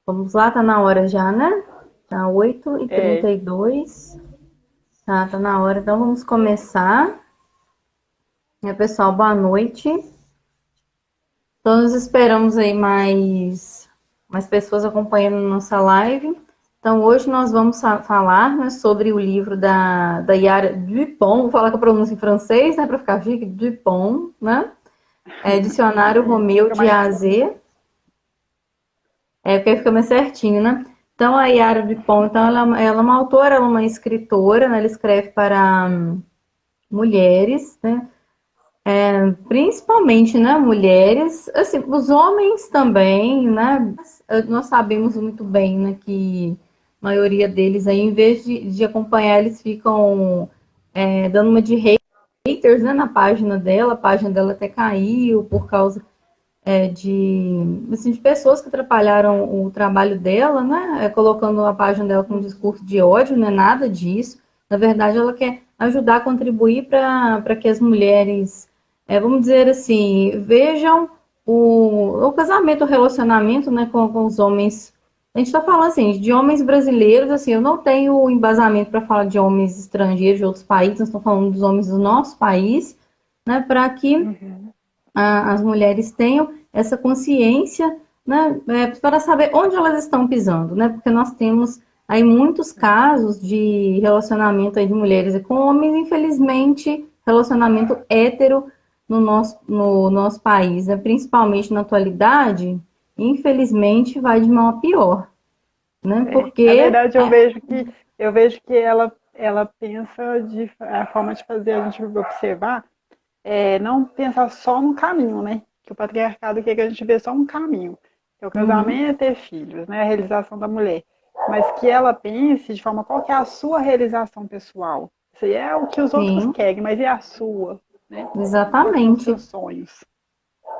Vamos lá, tá na hora já, né? Tá oito e trinta É, e dois. Tá na hora. Então vamos começar. Pessoal, boa noite. Então nós esperamos aí mais pessoas acompanhando nossa live. Então hoje nós vamos falar, né, sobre o livro da Yara Dupont. Vou falar com a pronúncia em francês, né, para ficar chique. Dupont, né? Dicionário Romeu fica de mais A a fácil. Z. Porque fica mais certinho, né? Então, a Yara Dupont, então, ela é uma autora, ela é uma escritora, né? Ela escreve para mulheres, né? Principalmente, né, mulheres, assim, os homens também, né? Nós sabemos muito bem, né, que a maioria deles aí, em vez de acompanhar, eles ficam dando uma de haters, né, na página dela. A página dela até caiu por causa de pessoas que atrapalharam o trabalho dela, né? Colocando a página dela com um Uhum. discurso de ódio, não é nada disso. Na verdade, ela quer ajudar a contribuir para que as mulheres, vamos dizer assim, vejam o casamento, o relacionamento, né, com os homens. A gente está falando assim, de homens brasileiros, assim, eu não tenho embasamento para falar de homens estrangeiros de outros países, nós estamos falando dos homens do nosso país, né, para que Uhum. as mulheres tenham essa consciência, né, para saber onde elas estão pisando, né? Porque nós temos aí muitos casos de relacionamento aí de mulheres com homens, infelizmente, relacionamento hétero no nosso país, né? Principalmente na atualidade, infelizmente vai de mal a pior, né? Na Porque verdade, eu vejo que ela pensa a forma de fazer a gente observar, não pensar só no caminho, né? Que o patriarcado quer que a gente vê só um caminho, que é o uhum, casamento e ter filhos, né? A realização da mulher. Mas que ela pense de forma qual que é a sua realização pessoal. Isso aí é o que os outros sim, querem, mas e a sua, né? Quais são os exatamente. seus sonhos?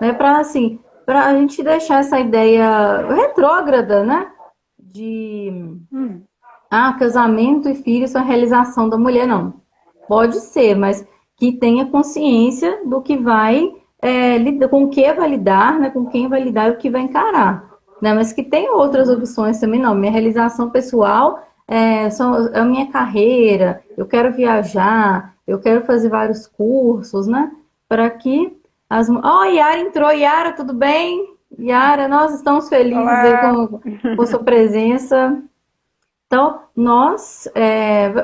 Né, para assim, para a gente deixar essa ideia retrógrada, né? De Hum, casamento e filhos são a realização da mulher, não. Pode ser, mas que tenha consciência do que vai, com o que vai lidar, né? Com quem vai lidar e o que vai encarar. Né? Mas que tem outras uhum. opções também, não. Minha realização pessoal é a minha carreira, eu quero viajar, eu quero fazer vários cursos, né? Para que Yara entrou. Yara, tudo bem? Yara, nós estamos felizes aí Olá! com sua presença. Então,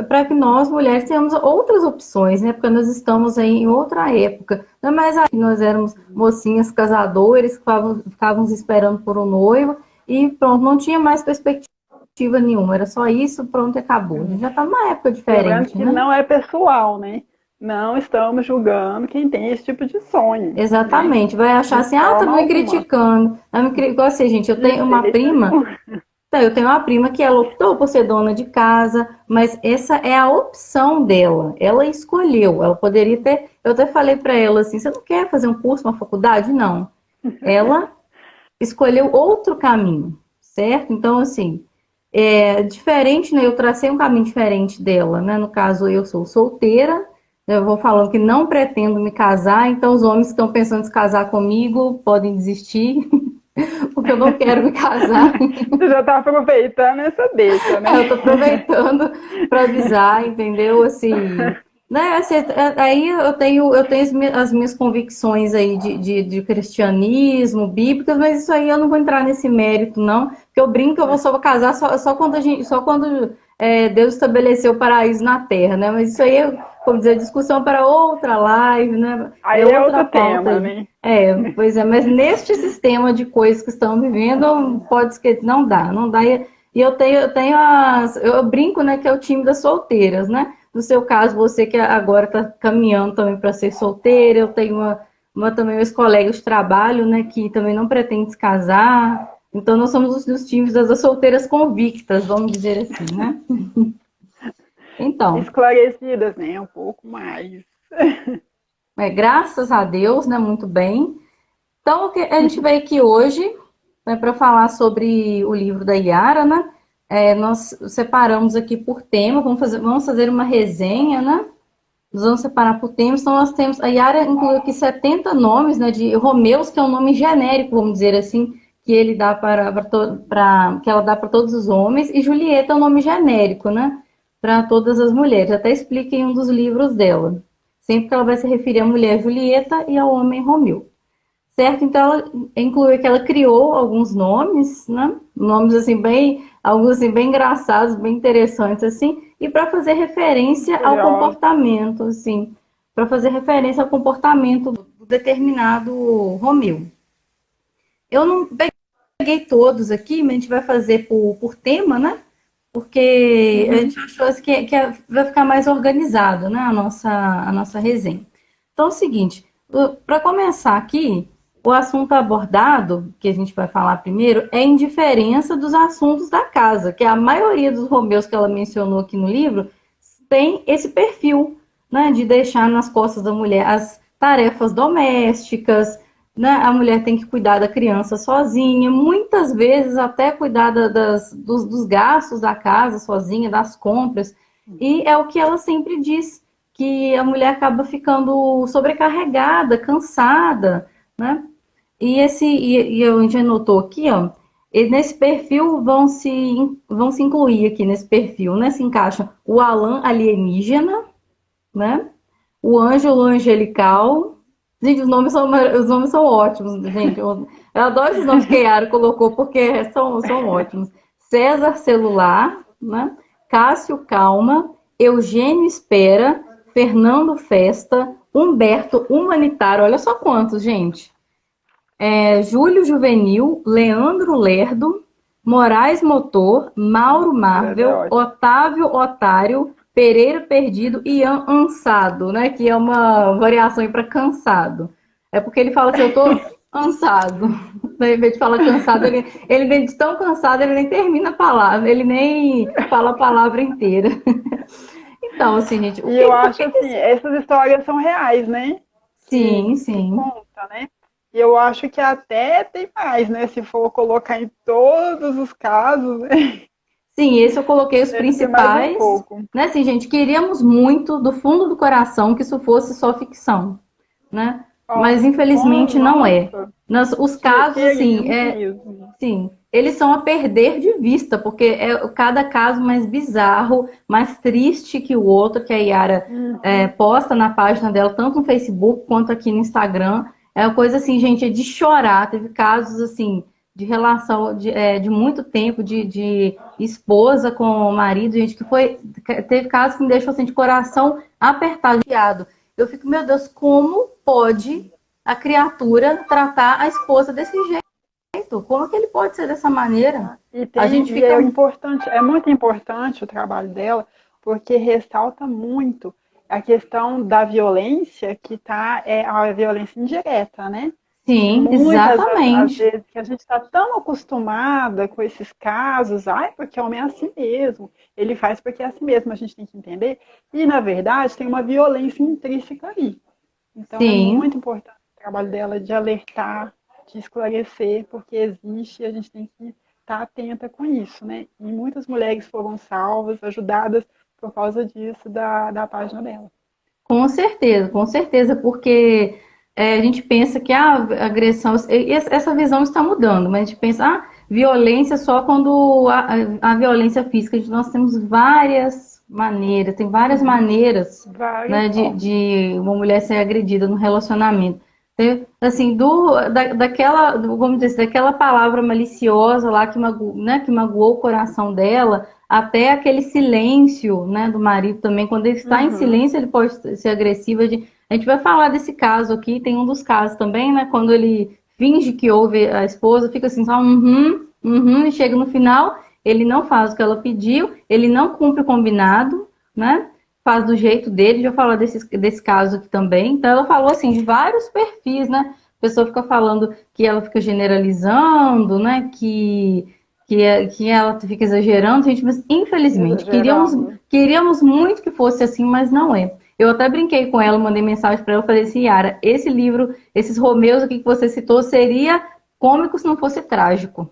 para que nós mulheres tenhamos outras opções, né? Porque nós estamos aí em outra época. Não é mais aí que nós éramos mocinhas casadoras, que ficavam esperando por um noivo e pronto, não tinha mais perspectiva nenhuma. Era só isso, pronto, e acabou. A gente já está numa época Lembrando diferente, que né? não é pessoal, né? Não estamos julgando quem tem esse tipo de sonho, né? Exatamente. Vai achar De assim, tá forma me alguma. criticando. Igual assim, gente, eu De tenho uma jeito prima. nenhum. Então, eu tenho uma prima que ela optou por ser dona de casa, mas essa é a opção dela. Ela escolheu. Ela poderia ter. Eu até falei para ela assim: você não quer fazer um curso, uma faculdade? Não. Ela escolheu outro caminho, certo? Então, assim, é diferente, né? Eu tracei um caminho diferente dela, né? No caso, eu sou solteira. Eu vou falando que não pretendo me casar, então os homens que estão pensando em se casar comigo podem desistir, porque eu não quero me casar. Você já está aproveitando essa deixa, né? Eu tô aproveitando para avisar, entendeu? Assim, né? Aí eu tenho as minhas convicções aí de cristianismo, bíblicas, mas isso aí eu não vou entrar nesse mérito, não. Porque eu brinco que eu vou só casar só quando Deus estabeleceu o paraíso na terra, né? Mas isso aí, como dizer, discussão para outra live, né? É Aí é outra outro pauta tema, aí. né? Pois é, mas neste sistema de coisas que estão vivendo, pode esquecer, não dá, não dá. E eu brinco, né, que é o time das solteiras, né? No seu caso, você que agora está caminhando também para ser solteira, eu tenho também meus colegas de trabalho, né, que também não pretende se casar. Então, nós somos dos times das solteiras convictas, vamos dizer assim, né? Então, Esclarecidas, né? Um pouco mais. graças a Deus, né, muito bem. Então, a gente veio aqui hoje, né, para falar sobre o livro da Yara, né? Nós separamos aqui por tema, vamos fazer uma resenha, né? Nós vamos separar por temas. Então, nós temos. A Yara incluiu aqui 70 nomes, né? De Romeus, que é um nome genérico, vamos dizer assim, que ele dá que ela dá para todos os homens, e Julieta é um nome genérico, né? Para todas as mulheres. Até explica em um dos livros dela. Sempre que ela vai se referir à mulher Julieta e ao homem Romeu. Certo? Então ela incluiu que ela criou alguns nomes, né? Nomes assim bem, alguns assim bem engraçados, bem interessantes assim, e para fazer referência ao Curiosa. comportamento, assim, para fazer referência ao comportamento do determinado Romeu. Eu não peguei todos aqui, mas a gente vai fazer por tema, né? Porque a Uhum. gente achou assim, vai ficar mais organizado, né? A nossa resenha. Então é o seguinte, para começar aqui, o assunto abordado, que a gente vai falar primeiro, é a indiferença dos assuntos da casa, que a maioria dos Romeus que ela mencionou aqui no livro tem esse perfil, né, de deixar nas costas da mulher as tarefas domésticas, né, a mulher tem que cuidar da criança sozinha, muitas vezes até cuidar dos gastos da casa sozinha, das compras, e é o que ela sempre diz, que a mulher acaba ficando sobrecarregada, cansada, né? E a gente anotou aqui, ó, e nesse perfil vão se incluir aqui nesse perfil, né? Se encaixa o Alan alienígena, né? O Ângelo angelical. Gente, os nomes são ótimos, gente. Eu adoro esses nomes que a Yara colocou porque são ótimos. César celular, né? Cássio calma, Eugênio espera, Fernando festa, Humberto humanitário. Olha só quantos, gente. Júlio Juvenil, Leandro Lerdo, Moraes Motor, Mauro Ela é Marvel, ótima. Otávio Otário, Pereira Perdido e Ian Ansado, né? Que é uma variação para cansado. É porque ele fala assim, eu tô cansado. Em vez de falar cansado, ele vem de tão cansado, ele nem termina a palavra, ele nem fala a palavra inteira. Então, assim, gente, E eu por acho que que assim, essas histórias são reais, né? sim, Que sim. conta, né? E eu acho que até tem mais, né? Se for colocar em todos os casos, né? Sim, esse eu coloquei os Deve ter mais um principais, pouco. né? Assim, gente, queríamos muito, do fundo do coração, que isso fosse só ficção, né? Ó, Mas infelizmente não é. nossa, Os casos, assim, queríamos mesmo. sim, eles são a perder de vista, porque é cada caso mais bizarro, mais triste que o outro, que a Yara Uhum. posta na página dela, tanto no Facebook quanto aqui no Instagram. É uma coisa assim, gente, é de chorar. Teve casos assim de relação de muito tempo, de esposa com o marido, gente, teve casos que me deixou assim, de coração apertado. Eu fico, meu Deus, como pode a criatura tratar a esposa desse jeito? Como que ele pode ser dessa maneira? A gente E fica. é importante, é muito importante o trabalho dela, porque ressalta muito a questão da violência que tá, é a violência indireta, né? Que Sim, muitas as exatamente. vezes que a gente está tão acostumada com esses casos, ai, porque o homem é assim mesmo, ele faz porque é assim mesmo, a gente tem que entender. E, na verdade, tem uma violência intrínseca aí. Então, é Sim, muito importante o trabalho dela de alertar, de esclarecer, porque existe e a gente tem que estar atenta com isso, né? E muitas mulheres foram salvas, ajudadas por causa disso da página dela. com certeza, porque a gente pensa que a agressão, essa visão está mudando, mas a gente pensa, violência só quando a violência física, nós temos várias maneiras, tem várias Uhum. maneiras, Várias né, formas. de uma mulher ser agredida no relacionamento. Assim, vamos dizer, assim, daquela palavra maliciosa lá né, que magoou o coração dela, até aquele silêncio, né, do marido também. Quando ele está em Uhum. silêncio, ele pode ser agressivo. A gente vai falar desse caso aqui, tem um dos casos também, né, quando ele finge que ouve a esposa, fica assim, só e chega no final, ele não faz o que ela pediu, ele não cumpre o combinado, né? Faz do jeito dele, já falou desse caso aqui também. Então ela falou assim de vários perfis, né? A pessoa fica falando que ela fica generalizando, né? Que ela fica exagerando, gente, mas infelizmente Exagerando. queríamos muito que fosse assim, mas não é. Eu até brinquei com ela, mandei mensagem para ela, falei assim, Yara, esse livro, esses Romeus aqui que você citou, seria cômico se não fosse trágico.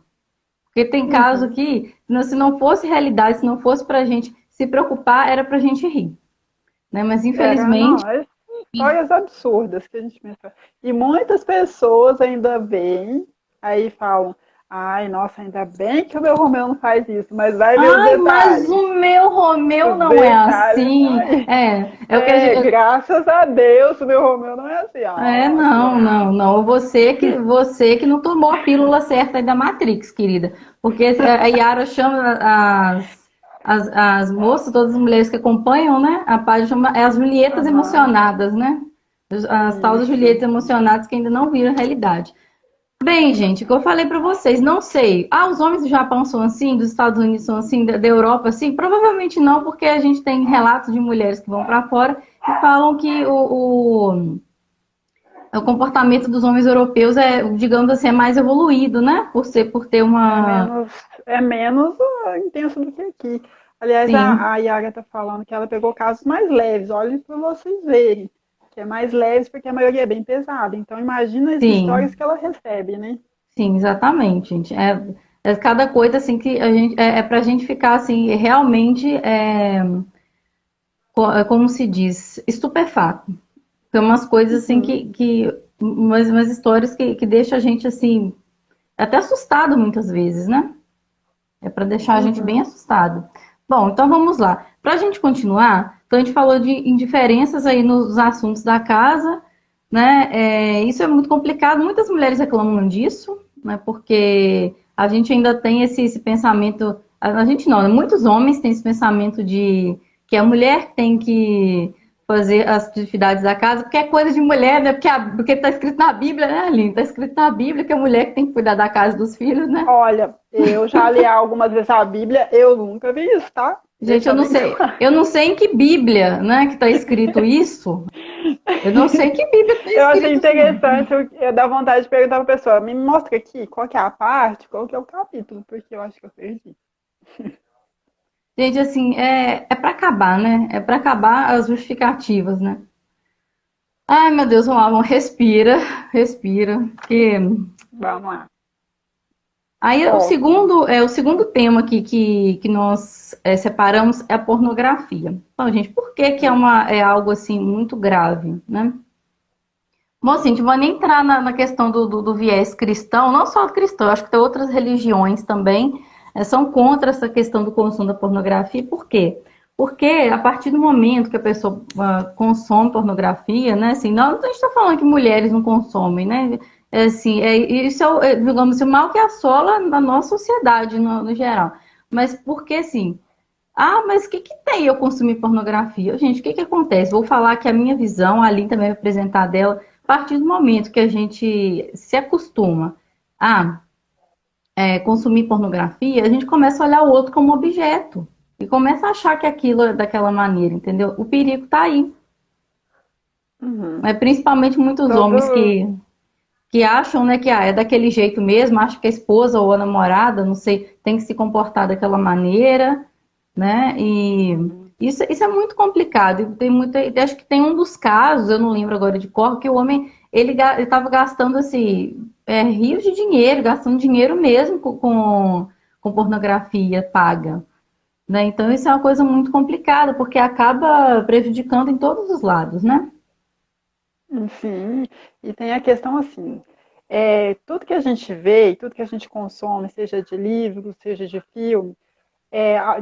Porque tem caso Uhum. que, se não fosse realidade, se não fosse pra gente se preocupar, era pra gente rir, né? Mas Era, infelizmente, não, histórias absurdas que a gente pensa. E muitas pessoas ainda veem, aí falam, Ai, nossa, ainda bem que o meu Romeu não faz isso, mas vai ver os Ai, mas detalhes. o meu Romeu Os não é detalhes assim. vai. É o que a É, gente. graças a Deus, o meu Romeu não é assim. Não, Olha. não, não. Você que não tomou a pílula certa aí da Matrix, querida. Porque a Yara chama as moças, todas as mulheres que acompanham, né? A página chama as Julietas Aham, emocionadas, né? As tal das isso. Julietas emocionadas que ainda não viram a realidade. Bem, gente, o que eu falei pra vocês, não sei. Ah, os homens do Japão são assim, dos Estados Unidos são assim, da Europa assim? Provavelmente não, porque a gente tem relatos de mulheres que vão pra fora e falam que o comportamento dos homens europeus digamos assim, é mais evoluído, né? Por ter É uma. menos, é menos intenso do que aqui. Aliás, Sim, a Yara está falando que ela pegou casos mais leves. Olhem para vocês verem. Que é mais leves porque a maioria é bem pesada. Então, imagina as histórias sim, que ela recebe, né? sim, exatamente, gente. É cada coisa assim que a gente é pra gente ficar assim, realmente como se diz, estupefato. Tem umas coisas assim Uhum, umas histórias que deixam a gente assim, até assustado muitas vezes, né? É para deixar a gente bem uhum, assustado. Bom, então vamos lá. Para a gente continuar, então a gente falou de indiferenças aí nos assuntos da casa, né? Isso é muito complicado. Muitas mulheres reclamam disso, né? Porque a gente ainda tem esse pensamento. A gente não, né? Muitos homens têm esse pensamento de que a mulher tem que fazer as atividades da casa, porque é coisa de mulher, né? Porque está escrito na Bíblia, né, Aline? Está escrito na Bíblia que a mulher que tem que cuidar da casa e dos filhos, né? olha, eu já li algumas vezes a Bíblia, eu nunca vi isso, tá? Gente, Deixa bem claro. eu não sei em que Bíblia, né, que está escrito isso. Eu não sei em que Bíblia está Eu achei escrito isso, não. interessante, eu dar vontade de perguntar para a pessoa, me mostra aqui qual que é a parte, qual que é o capítulo, porque eu acho que eu perdi. Gente, assim, é para acabar, né? É para acabar as justificativas, né? Ai, meu Deus, vamos lá, vamos, respira, respira. Porque Vamos lá. aí Foco. o segundo tema aqui que nós separamos é a pornografia. Então, gente, por que que é algo assim muito grave, né? Bom, assim, a gente vai nem entrar na questão do viés cristão, não só do cristão, acho que tem outras religiões também são contra essa questão do consumo da pornografia. Por quê? Porque a partir do momento que a pessoa consome pornografia, né, assim, não a gente está falando que mulheres não consomem, né, assim, isso digamos assim, o mal que assola na nossa sociedade no geral. Mas porque, assim, mas o que tem eu consumir pornografia? Gente, o que acontece? Vou falar que a minha visão, a Aline também vai apresentar dela, a partir do momento que a gente se acostuma a consumir pornografia, a gente começa a olhar o outro como objeto. E começa a achar que aquilo é daquela maneira, entendeu? O perigo está aí. Uhum. Principalmente muitos homens Todo. que acham, né, que é daquele jeito mesmo, acham que a esposa ou a namorada, não sei, tem que se comportar daquela maneira, né? E Uhum. isso é muito complicado. E tem muita, acho que tem um dos casos, eu não lembro agora de cor, que o homem ele estava gastando assim rios de dinheiro, gastando dinheiro mesmo com pornografia paga, né? Então isso é uma coisa muito complicada porque acaba prejudicando em todos os lados, né? Sim, e tem a questão assim, tudo que a gente vê, tudo que a gente consome, seja de livro, seja de filme,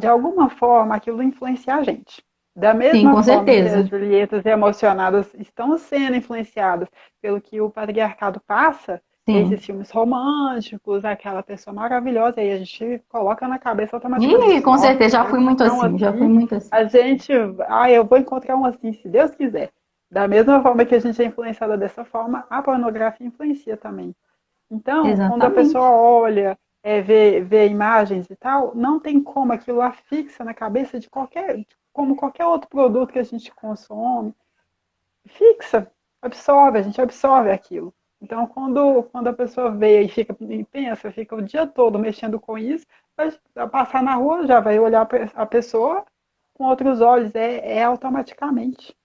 de alguma forma aquilo influencia a gente. Da Sim, mesma com forma que certeza. as Julietas emocionadas estão sendo influenciadas pelo que o patriarcado passa, esses Sim. filmes românticos, aquela pessoa maravilhosa, aí a gente coloca na cabeça automaticamente, E com nossa, certeza se já eu fui muito encontrar um assim, já fui assim, muito assim. a gente, eu vou encontrar um assim, se Deus quiser. Da mesma forma que a gente é influenciada dessa forma, a pornografia influencia também. Então, quando a pessoa Exatamente. olha, vê imagens e tal, não tem como aquilo lá fixa na cabeça de como qualquer outro produto que a gente consome, fixa, absorve, a gente absorve aquilo. Então, quando a pessoa vê e pensa, fica o dia todo mexendo com isso, vai passar na rua, já vai olhar a pessoa com outros olhos, automaticamente,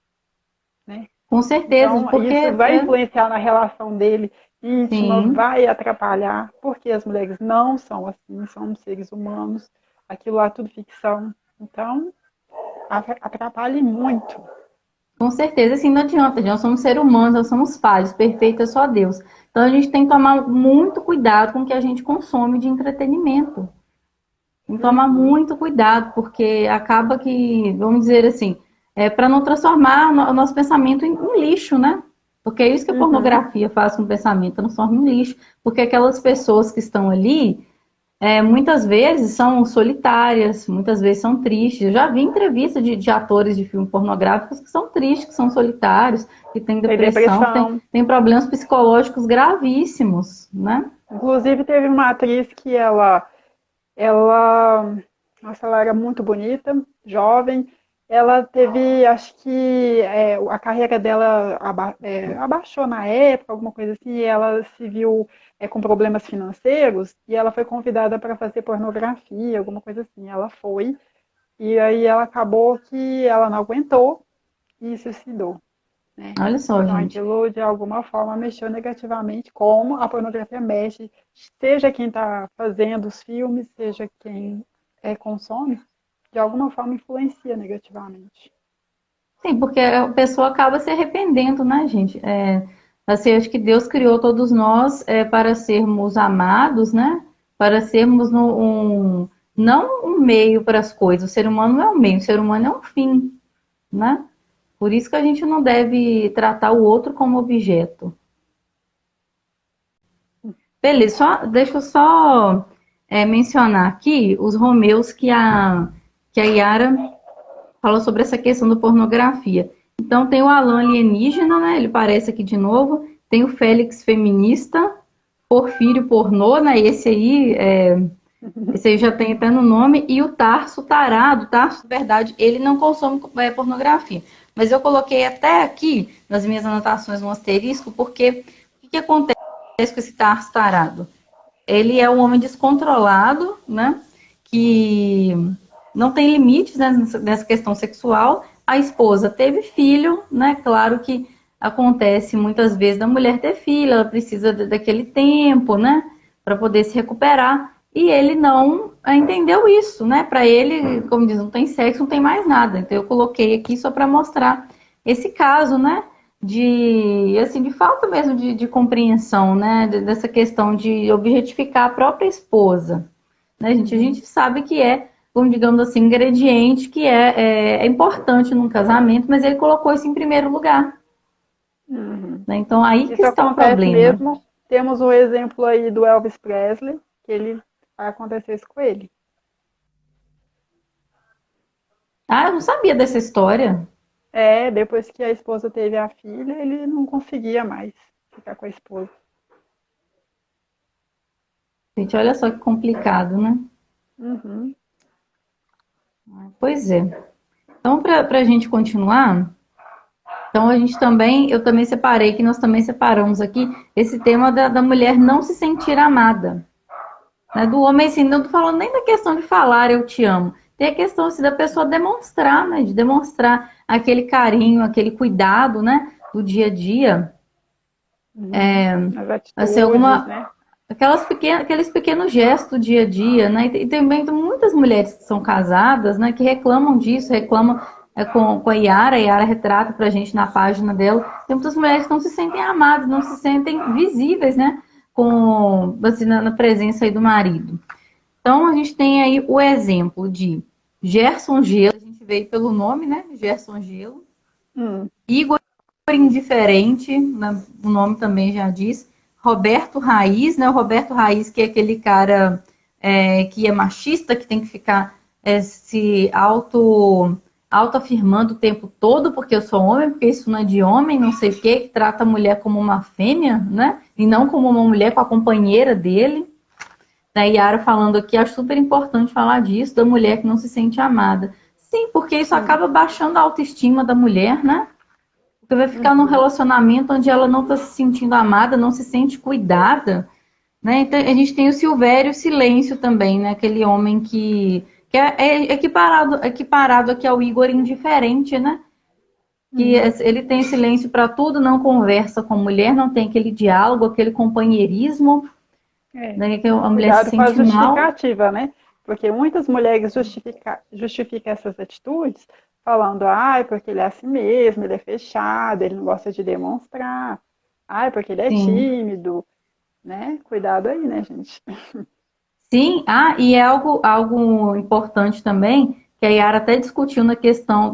né? Com certeza, Então, porque isso vai influenciar na relação dele íntima, sim. vai atrapalhar, porque as mulheres não são assim, são seres humanos, aquilo lá é tudo ficção. Então, atrapalha muito. Com certeza, assim, não adianta, nós somos seres humanos, nós somos falhos, perfeito é só Deus. Então a gente tem que tomar muito cuidado com o que a gente consome de entretenimento. Tem que tomar Uhum, muito cuidado, porque acaba que, vamos dizer assim, para não transformar o nosso pensamento em lixo, né? Porque é isso que a uhum. pornografia faz com o pensamento, transforma em lixo. Porque aquelas pessoas que estão ali, muitas vezes são solitárias, muitas vezes são tristes. Eu já vi entrevista de atores de filmes pornográficos que são tristes, que são solitários, que têm Tem depressão, depressão. têm problemas psicológicos gravíssimos, né? Inclusive, teve uma atriz que ela, nossa, ela era muito bonita, jovem. Ela teve, acho que a carreira dela abaixou na época, alguma coisa assim, e ela se viu com problemas financeiros e ela foi convidada para fazer pornografia, alguma coisa assim. Ela foi, e aí ela acabou que ela não aguentou e se suicidou, né? Olha só, Então gente. aquilo de alguma forma mexeu negativamente, como a pornografia mexe, seja quem está fazendo os filmes, seja quem consome, de alguma forma influencia negativamente. Sim, porque a pessoa acaba se arrependendo, né, gente? Assim, acho que Deus criou todos nós para sermos amados, né? Para sermos não um meio para as coisas. O ser humano não é um meio, o ser humano é um fim, né? Por isso que a gente não deve tratar o outro como objeto. Beleza, deixa eu só mencionar aqui os Romeus que a Yara falou sobre essa questão da pornografia. Então tem o Alan alienígena, né? Ele aparece aqui de novo. Tem o Félix feminista, Porfírio pornô, né? Esse aí já tem até no nome. E o Tarso tarado. Tarso, na verdade, ele não consome pornografia. Mas eu coloquei até aqui nas minhas anotações um asterisco, porque o que acontece com esse Tarso tarado? Ele é um homem descontrolado, né? Que não tem limites, né, nessa questão sexual. A esposa teve filho, né? Claro que acontece muitas vezes da mulher ter filho, ela precisa daquele tempo, né? Para poder se recuperar. E ele não entendeu isso, né? Para ele, como diz, não tem sexo, não tem mais nada. Então eu coloquei aqui só para mostrar esse caso, né? De falta mesmo de compreensão, né? Dessa questão de objetificar a própria esposa, né, gente? A Uhum. gente sabe que como digamos assim, um ingrediente que é importante num casamento, mas ele colocou isso em primeiro lugar, Uhum. né? Então aí que Isso está o acontece problema. mesmo. Temos o exemplo aí do Elvis Presley, que ele vai acontecer isso com ele. Ah, eu não sabia dessa história. Depois que a esposa teve a filha, ele não conseguia mais ficar com a esposa. Gente, olha só que complicado, né? Uhum. Pois é. Então, para a gente continuar, então eu também separei, que nós também separamos aqui, esse tema da mulher não se sentir amada. Né? Do homem, assim, não tô falando nem da questão de falar eu te amo. Tem a questão assim, da pessoa demonstrar, né? De demonstrar aquele carinho, aquele cuidado, né? Do dia a dia. Uhum. As Assim, atitudes, né? aqueles pequenos gestos do dia a dia, né? E também tem muitas mulheres que são casadas, né? Que reclamam disso, reclamam com a Yara. A Yara retrata pra gente na página dela. Tem muitas mulheres que não se sentem amadas, não se sentem visíveis, né? Assim, na presença aí do marido. Então, a gente tem aí o exemplo de Gerson Gelo, a gente veio pelo nome, né? Gerson Gelo. Hum. Igor Indiferente, né? O nome também já diz. Roberto Raiz, né? O Roberto Raiz, que é aquele cara que é machista, que tem que ficar se autoafirmando o tempo todo, porque eu sou homem, porque isso não é de homem, não sei o quê, que trata a mulher como uma fêmea, né? E não como uma mulher com a companheira dele. Da Yara falando aqui, acho super importante falar disso, da mulher que não se sente amada. Sim, porque isso Sim. acaba baixando a autoestima da mulher, né? Porque vai ficar num Uhum. relacionamento onde ela não está se sentindo amada, não se sente cuidada, né? Então a gente tem o Silvério Silêncio também, né? Aquele homem que é equiparado aqui ao Igor indiferente, né? Que Uhum. ele tem silêncio para tudo, não conversa com a mulher, não tem aquele diálogo, aquele companheirismo, né? Que a mulher se Cuidado com a sente mal. justificativa, né? Porque muitas mulheres justificam essas atitudes falando, ai, porque ele é assim mesmo, ele é fechado, ele não gosta de demonstrar, ai, porque ele é Sim. tímido, né? Cuidado aí, né, gente? Sim, e é algo importante também, que a Yara até discutiu na questão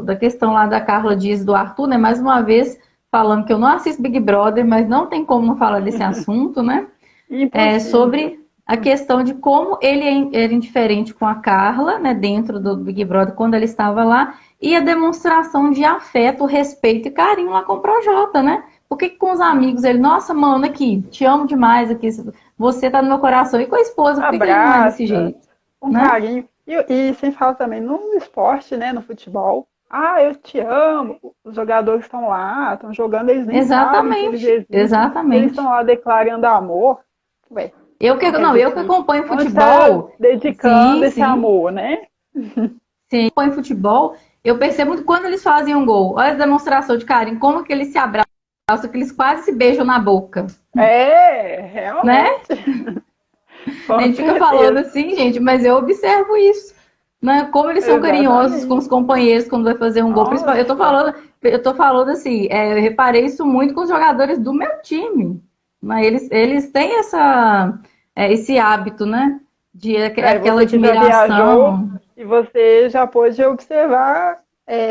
da questão lá da Carla Dias e do Arthur, né? Mais uma vez falando que eu não assisto Big Brother, mas não tem como não falar desse assunto, né? Impossível. Sobre a questão de como era indiferente com a Carla, né, dentro do Big Brother, quando ela estava lá, e a demonstração de afeto, respeito e carinho lá com o Projota, né? Por que com os amigos ele, nossa, mano, aqui, te amo demais aqui, você tá no meu coração. E com a esposa, por que ele não é desse Abraça, jeito, com né? carinho. E sem falar também no esporte, né? No futebol. Ah, eu te amo. Os jogadores estão lá, estão jogando, eles nem sabem que eles Exatamente, existem. Eles estão exatamente. lá declarando amor. Ué, não quer Não, dizer eu que que acompanho não está futebol, dedicando sim, esse sim, amor, né? sim, acompanho futebol, eu percebo que quando eles fazem um gol, olha a demonstração de carinho, como que eles se abraçam, que eles quase se beijam na boca, É, né? realmente, A com gente fica falando certeza. assim, gente, mas eu observo isso, né? Como eles são carinhosos com Exatamente. os companheiros quando vai fazer um gol. Nossa, Eu tô falando assim, eu reparei isso muito com os jogadores do meu time. Né? Eles têm esse hábito, né? De aquela você que já viajou admiração. e você já pôde observar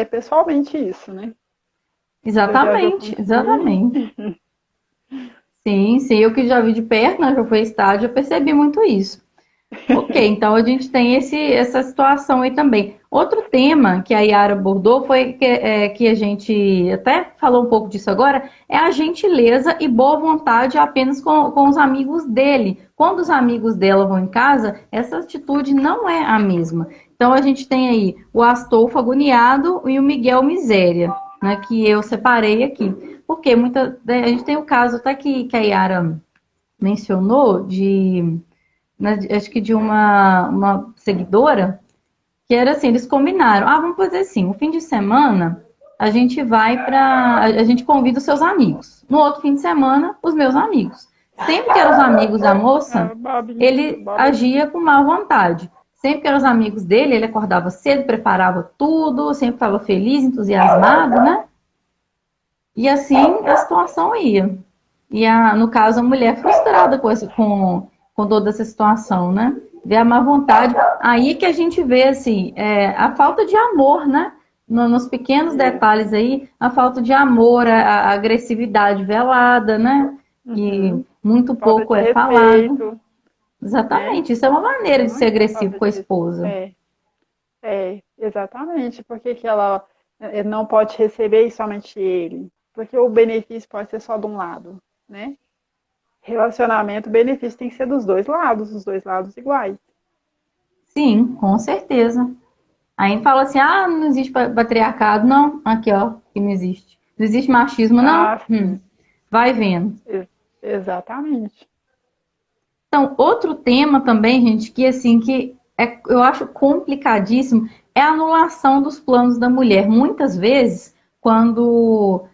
pessoalmente isso, né? Já viajou com o Exatamente, time. exatamente. Sim, sim, eu que já vi de perto, né? Já fui a estádio, eu percebi muito isso. Ok, então a gente tem essa situação aí também. Outro tema que a Yara abordou foi que a gente até falou um pouco disso agora, é a gentileza e boa vontade apenas com os amigos dele. Quando os amigos dela vão em casa, essa atitude não é a mesma. Então a gente tem aí o Astolfo agoniado e o Miguel miséria, né, que eu separei aqui. Porque a gente tem o caso até que a Yara mencionou acho que de uma seguidora, que era assim, eles combinaram, vamos fazer assim, o fim de semana a gente vai a gente convida os seus amigos. No outro fim de semana, os meus amigos. Sempre que eram os amigos da moça, Ah, Babinho, ele Babas. agia com má vontade. Sempre que eram os amigos dele, ele acordava cedo, preparava tudo, sempre estava feliz, entusiasmado, né? E assim a situação ia. No caso, a mulher frustrada com toda essa situação, né? Vê a má vontade. Aí que a gente vê, assim, a falta de amor, né? Nos pequenos É. detalhes aí, a falta de amor, a agressividade velada, né? Que Uhum. muito Falta pouco de é falado. respeito, né? Exatamente, isso é uma maneira de ser Muita agressivo falta com a de respeito. esposa. Exatamente. Por que que ela não pode receber e somente ele? Porque o benefício pode ser só de um lado, né? Relacionamento, o benefício tem que ser dos dois lados iguais. Sim, com certeza. Aí fala assim, não existe patriarcado. Não, aqui ó, que não existe. Não existe machismo, não? Ah, sim. Vai vendo. Exatamente. Então, outro tema também, gente, que assim, eu acho complicadíssimo, é a anulação dos planos da mulher. Muitas vezes, quando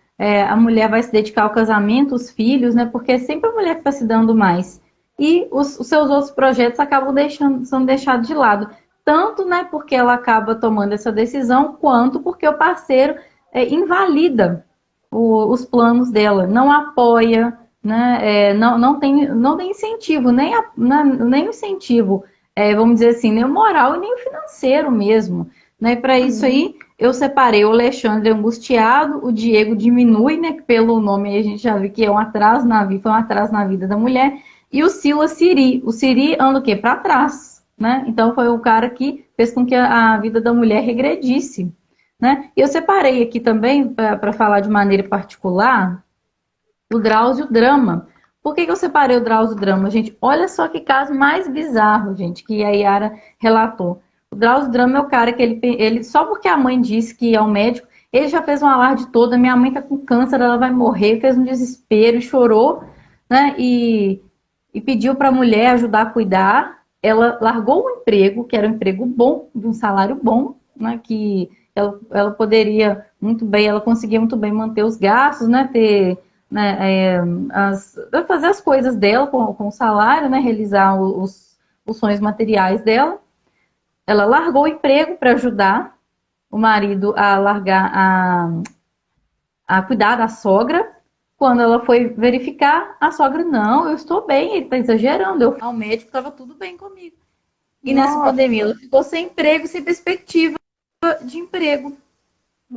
a mulher vai se dedicar ao casamento, os filhos, né? Porque é sempre a mulher que está se dando mais. E os seus outros projetos acabam sendo deixados de lado. Tanto, né, porque ela acaba tomando essa decisão, quanto porque o parceiro invalida os planos dela, não apoia, né? Não tem incentivo, nem o incentivo, vamos dizer assim, nem o moral e nem o financeiro mesmo. Né? Para isso Uhum. aí, eu separei o Alexandre angustiado, o Diego diminui, né? Que pelo nome aí a gente já viu que é um atraso na vida, foi um atraso na vida da mulher, e o Silas Siri. O Siri anda o quê? Para trás. Né? Então foi o cara que fez com que a vida da mulher regredisse. Né? E eu separei aqui também, para falar de maneira particular, o Drauzio Drama. Por que eu separei o Drauzio Drama, gente? Olha só que caso mais bizarro, gente, que a Yara relatou. O Drauzio Drama é o cara que ele só porque a mãe disse que é um médico, ele já fez um alarde todo, minha mãe tá com câncer, ela vai morrer, fez um desespero, chorou, né? E pediu para a mulher ajudar a cuidar. Ela largou um emprego, que era um emprego bom, de um salário bom, né? Que ela poderia muito bem, ela conseguia muito bem manter os gastos, né? Ter, né, fazer as coisas dela com o salário, né? Realizar os sonhos materiais dela. Ela largou o emprego para ajudar, o marido a largar, a cuidar da sogra. Quando ela foi verificar, a sogra, não, eu estou bem, ele está exagerando. Eu fui ao médico, estava tudo bem comigo. E nessa Nossa, pandemia, ela ficou sem emprego, sem perspectiva de emprego.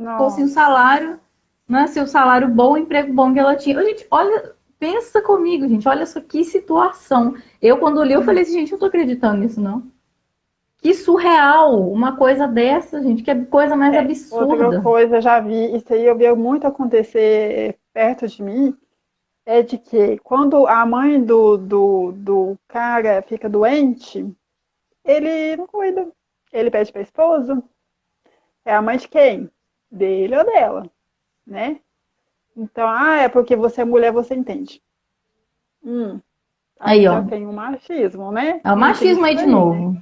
Ficou sem o nossa. salário, né? Sem o salário bom, o emprego bom que ela tinha. Ô, gente, olha, pensa comigo, gente, olha só que situação. Eu, quando li, eu falei assim, gente, eu não tô acreditando nisso, não. Que surreal, uma coisa dessa, gente, que coisa mais Outra absurda. coisa, já vi, isso aí eu vi muito acontecer perto de mim, é de que quando a mãe do cara fica doente, ele não cuida. Ele pede para a esposa. É a mãe de quem? Dele ou dela, né? Então, é porque você é mulher, você entende. Aí, Aí já ó, tem um machismo, né? é o machismo aí Implícito de aí. novo.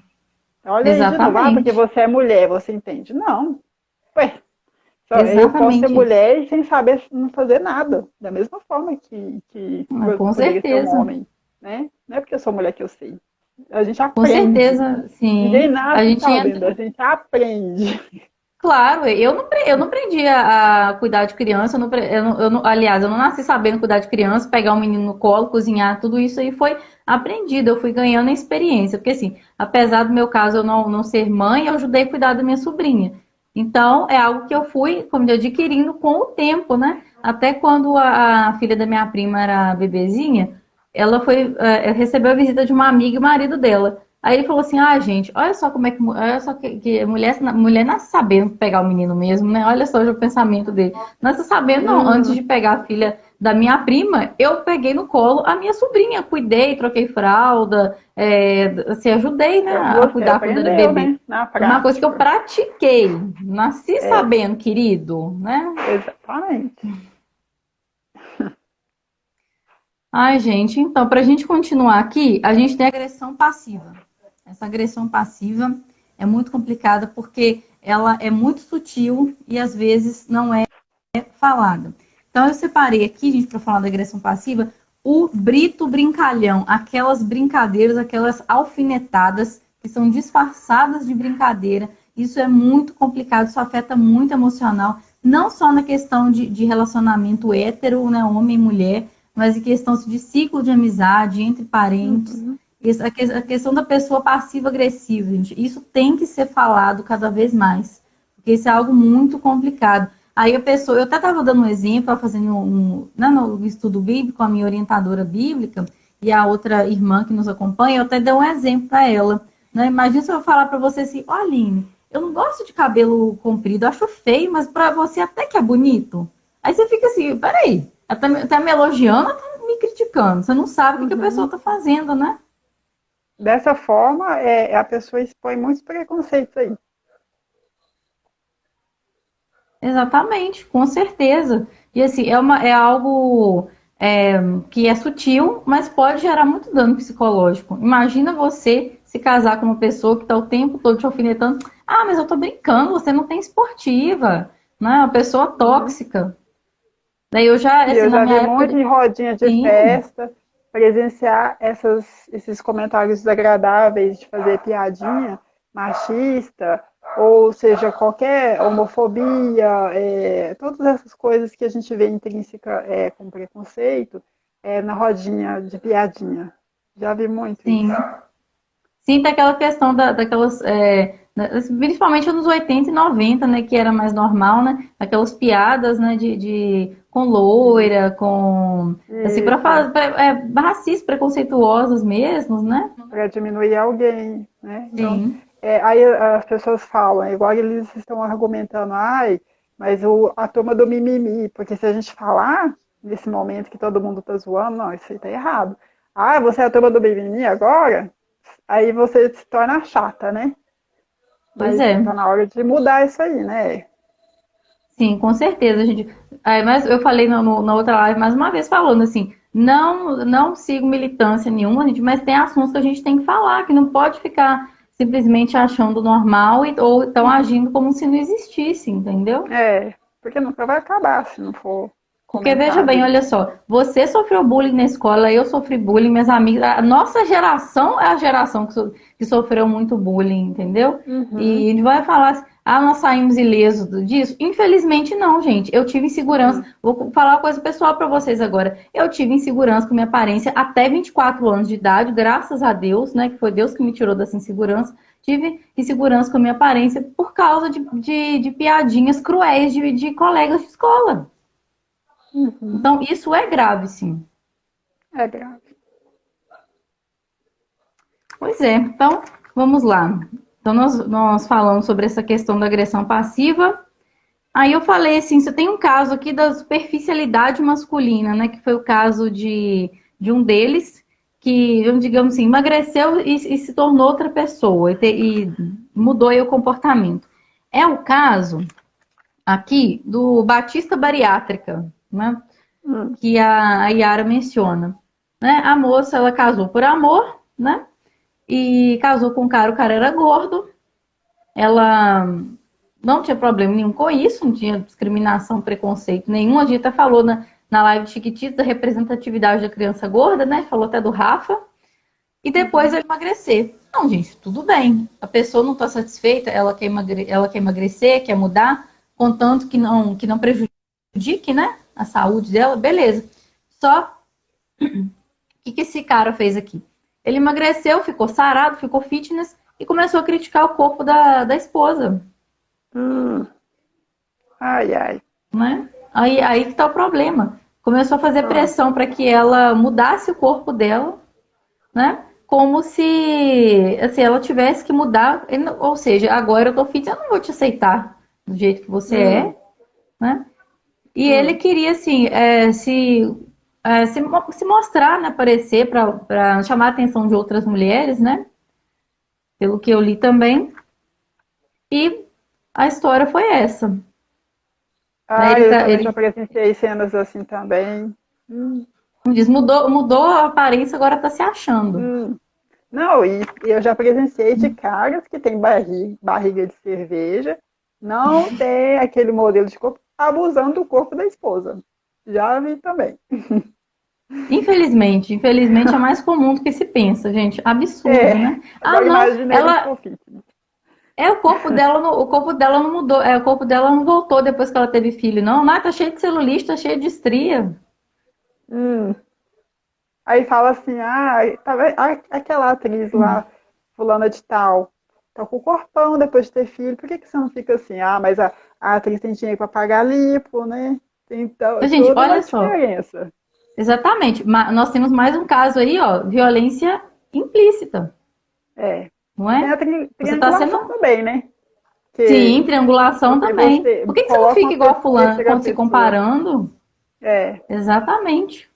Olha aí de novo, porque Exatamente. você é mulher, você entende. Não. Ué, eu posso ser Exatamente isso. mulher e sem saber não fazer nada. Da mesma forma que Ah, com poderia ser um certeza. homem, né? Não é porque eu sou mulher que eu sei. A gente Com aprende. certeza, Ninguém sim. A nasce gente sabendo, a entra. gente aprende. Claro, eu não aprendi a cuidar de criança, aliás, eu não nasci sabendo cuidar de criança, pegar um menino no colo, cozinhar, tudo isso aí foi aprendido, eu fui ganhando experiência, porque assim, apesar do meu caso eu não ser mãe, eu ajudei a cuidar da minha sobrinha. Então, é algo que eu fui, como eu adquirindo com o tempo, né? Até quando a filha da minha prima era bebezinha, ela foi, recebeu a visita de uma amiga e o marido dela. Aí ele falou assim: ah, gente, olha só como é que, olha só que mulher nasce sabendo pegar o menino mesmo, né? Olha só o pensamento dele. Nasce sabendo, não, antes de Hum, pegar a filha da minha prima, eu peguei no colo a minha sobrinha, cuidei, troquei fralda, assim, ajudei, né, a você cuidar quando era aprendeu, bebê. né? Na Foi uma coisa que eu prática. pratiquei. Nasci É, sabendo, querido, né? exatamente. Ai, gente, então, para a gente continuar aqui, a gente tem a agressão passiva. Essa agressão passiva é muito complicada porque ela é muito sutil e às vezes não é falada. Então, eu separei aqui, gente, para falar da agressão passiva, o brito brincalhão, aquelas brincadeiras, aquelas alfinetadas que são disfarçadas de brincadeira. Isso é muito complicado, isso afeta muito emocional, não só na questão de relacionamento hétero, né, homem e mulher, mas em questão de ciclo de amizade entre parentes. Uhum. A questão da pessoa passiva-agressiva, gente, isso tem que ser falado cada vez mais, porque isso é algo muito complicado. Aí a pessoa, eu até estava dando um exemplo, fazendo né, no estudo bíblico, a minha orientadora bíblica e a outra irmã que nos acompanha, eu até dei um exemplo para ela. Né? Imagina se eu falar para você assim, ó, Aline, eu não gosto de cabelo comprido, eu acho feio, mas para você até que é bonito. Aí você fica assim, peraí, tá me elogiando ou tá me criticando? Você não sabe o que a pessoa Uhum. está fazendo, né? Dessa forma, a pessoa expõe muitos preconceitos aí. Exatamente, com certeza. E assim, é algo que é sutil, mas pode gerar muito dano psicológico. Imagina você se casar com uma pessoa que está o tempo todo te alfinetando. Ah, mas eu tô brincando, você não tem esportiva, né? Uma pessoa Uhum. tóxica. Daí eu já, E assim, eu na já minha vi época muito de. em rodinha de Sim, festa presenciar esses comentários desagradáveis de fazer piadinha machista, ou seja, qualquer homofobia, todas essas coisas que a gente vê intrínseca com preconceito, na rodinha de piadinha. Já vi muito isso. sim. Sim, tem aquela questão daquelas. Principalmente nos 80 e 90, né? Que era mais normal, né? Aquelas piadas, né? Com loira, com. Assim, para Isso, falar. Racistas, preconceituosas mesmo, né? para diminuir alguém, né? Então, Sim. aí as pessoas falam, igual eles estão argumentando, ai, mas a turma do mimimi, porque se a gente falar nesse momento que todo mundo tá zoando, não, isso aí tá errado. Ah, você é a turma do mimimi agora? Aí você se torna chata, né? Pois Mas é. tá na hora de mudar isso aí, né? Sim, com certeza, gente. Mas eu falei na outra live mais uma vez falando assim, não sigo militância nenhuma, gente, mas tem assuntos que a gente tem que falar, que não pode ficar simplesmente achando normal ou então Uhum. agindo como se não existisse, entendeu? Porque nunca vai acabar se não for Porque veja comentado bem, olha isso. só, você sofreu bullying na escola, eu sofri bullying, minhas amigas, a nossa geração é a geração que sofreu muito bullying, entendeu? E Uhum. a gente vai falar assim, Ah, nós saímos ilesos disso? Infelizmente não, gente. Eu tive insegurança. Vou falar uma coisa pessoal para vocês agora. Eu tive insegurança com minha aparência até 24 anos de idade, graças a Deus, né? Que foi Deus que me tirou dessa insegurança. Tive insegurança com a minha aparência por causa de piadinhas cruéis de colegas de escola. Então, isso é grave, sim. É grave. Pois é. Então, vamos lá. Então, nós falamos sobre essa questão da agressão passiva. Aí eu falei assim, você tem um caso aqui da superficialidade masculina, né? Que foi o caso de um deles, que, digamos assim, emagreceu e se tornou outra pessoa, e mudou aí o comportamento. É o caso aqui do Batista Bariátrica, né? Que a Yara menciona. Né? A moça, ela casou por amor, né? E casou com um cara, o cara era gordo. Ela não tinha problema nenhum com isso, não tinha discriminação, preconceito nenhum. A gente até falou na live de Chiquititas da representatividade da criança gorda, né? Falou até do Rafa. E depois ele emagrecer. Não, gente, tudo bem. A pessoa não está satisfeita, ela quer emagrecer, quer mudar, contanto que não prejudique, né, a saúde dela, beleza. Só o que esse cara fez aqui? Ele emagreceu, ficou sarado, ficou fitness e começou a criticar o corpo da esposa. Ai, ai. Né? Aí que tá o problema. Começou a fazer pressão para que ela mudasse o corpo dela, né? Como se assim, ela tivesse que mudar. Ou seja, agora eu tô fit, eu não vou te aceitar do jeito que você é, né? E ele queria, assim, se mostrar, né? Aparecer para chamar a atenção de outras mulheres, né? Pelo que eu li também. E a história foi essa. Ah, eu também já presenciei cenas assim também. Como diz, mudou a aparência, agora tá se achando. Não, e eu já presenciei de caras que tem barriga de cerveja, não tem aquele modelo de corpo, abusando do corpo da esposa. Já vi também. Infelizmente é mais comum do que se pensa, gente. Absurdo, né? Agora Não, imagina ela... o corpo dela não mudou, o corpo dela não voltou depois que ela teve filho, não. Mas tá cheio de celulite, tá cheio de estria. Aí fala assim, tá vendo? Aquela atriz lá, fulana de tal, tá com o corpão depois de ter filho, por que você não fica assim? Mas a atriz tem dinheiro para pagar lipo, né? Então, Gente, toda olha uma só. diferença. Exatamente. Nós temos mais um caso aí, ó, violência implícita. Não é? Tem a triangulação também, né? Sim, triangulação também. Por que você não fica igual a fulano, quando se comparando? Exatamente.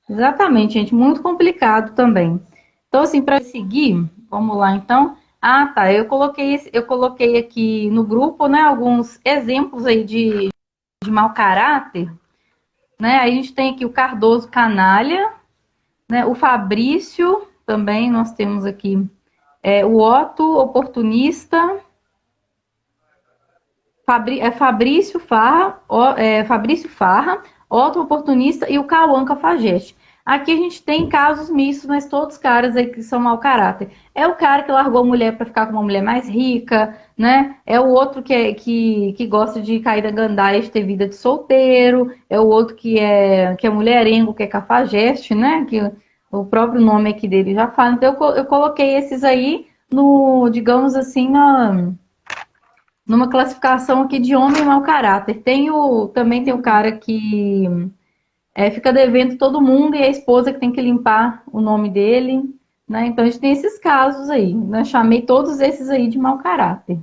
Exatamente, gente. Muito complicado também. Então, assim, para seguir, vamos lá, então. Tá. Eu coloquei aqui no grupo, né, alguns exemplos aí de mau caráter. Né? Aí a gente tem aqui o Cardoso Canalha, né? O Fabrício também, nós temos aqui o Otto Oportunista, Fabrício Farra, Otto Oportunista e o Cauã Cafajeste. Aqui a gente tem casos mistos, mas todos os caras aí que são mau caráter. É o cara que largou a mulher para ficar com uma mulher mais rica, né? É o outro que gosta de cair da gandaia de ter vida de solteiro. É o outro que é mulherengo, que é cafajeste, né? Que o próprio nome aqui dele já fala. Então eu coloquei esses aí digamos assim, numa classificação aqui de homem mau caráter. Também tem o cara que fica devendo todo mundo e a esposa que tem que limpar o nome dele, né? Então a gente tem esses casos aí, né? Chamei todos esses aí de mau caráter.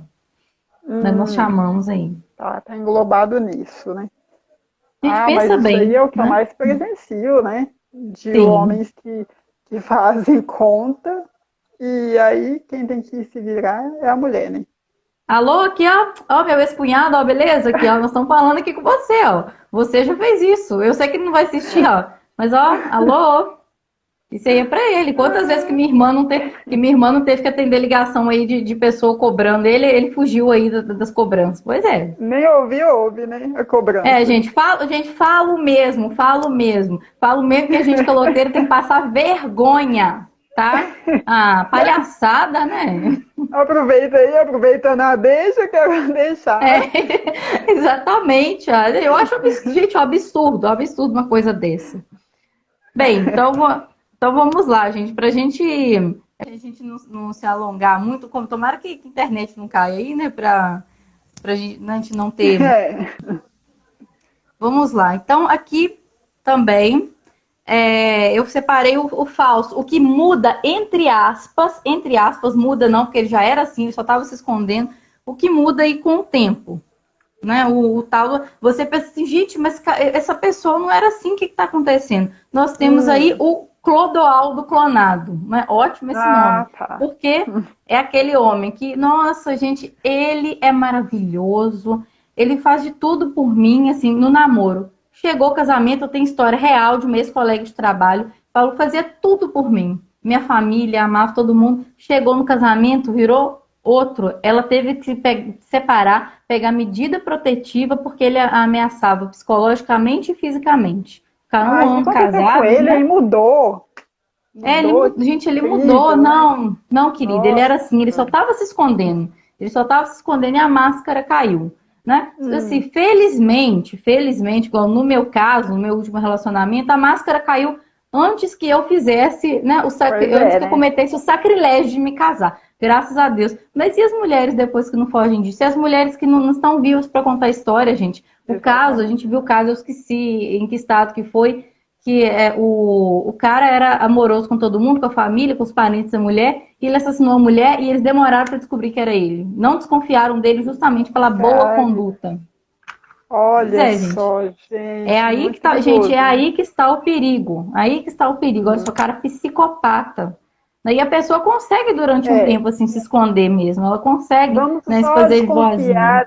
Né? Nós chamamos aí. Tá englobado nisso, né? A gente pensa mas bem, isso aí é o que né? eu mais presencio, né? De Sim. homens que fazem conta e aí quem tem que se virar é a mulher, né? Alô, aqui, ó, meu ex-cunhado, ó, beleza? Aqui, ó, nós estamos falando aqui com você, ó. Você já fez isso. Eu sei que ele não vai assistir, ó. Mas, ó, alô? Isso aí é pra ele. Quantas vezes que minha irmã não teve que atender ligação aí de pessoa cobrando ele fugiu aí das cobranças. Pois é. Nem ouve, né? A cobrança. Gente, falo mesmo. Falo mesmo que a gente caloteiro tem que passar vergonha, tá? Palhaçada, né? Aproveita aí, aproveitando a deixa, quero deixar. Exatamente. Eu acho, gente, um absurdo uma coisa dessa. Bem, então vamos lá, gente, pra gente não se alongar muito, como tomara que a internet não caia aí, né, pra gente não ter. Vamos lá. Então, aqui também eu separei o falso. O que muda, entre aspas, muda não, porque ele já era assim, ele só estava se escondendo. O que muda aí com o tempo. Né? O tal, você pensa assim, gente, mas essa pessoa não era assim, o que está acontecendo? Nós temos aí o Clodoaldo clonado, né? Ótimo esse nome, Tá. porque é aquele homem que, nossa, gente, ele é maravilhoso, ele faz de tudo por mim, assim, no namoro. Chegou o casamento, eu tenho história real de um ex-colega de trabalho, Paulo fazia tudo por mim, minha família, amava todo mundo, chegou no casamento, virou outro, ela teve que se separar, pegar medida protetiva porque ele a ameaçava psicologicamente e fisicamente. Ficaram um O que ano aconteceu com casados, ele? né? Ele mudou. Gente, ele Incrível, mudou. né? Não, querida, ele Nossa. era assim, ele só estava se escondendo. Ele só estava se escondendo e a máscara caiu, né? Assim, felizmente, igual no meu caso, no meu último relacionamento, a máscara caiu antes que eu fizesse, né, antes que eu Né? cometesse o sacrilégio de me casar. Graças a Deus. Mas e as mulheres depois que não fogem disso? E as mulheres que não estão vivas para contar a história, gente? O caso, a gente viu o caso, eu esqueci em que estado que foi, que o cara era amoroso com todo mundo, com a família, com os parentes da mulher, e ele assassinou a mulher e eles demoraram para descobrir que era ele. Não desconfiaram dele justamente pela boa conduta. Pois Olha é, gente. só, É gente, aí que muito tá, gente, é perigoso, né? aí que está o perigo. Aí que está o perigo. Olha só, cara psicopata. Daí a pessoa consegue durante um É, tempo assim se esconder mesmo. Ela consegue, vamos né, se só fazer de boazinha. desconfiar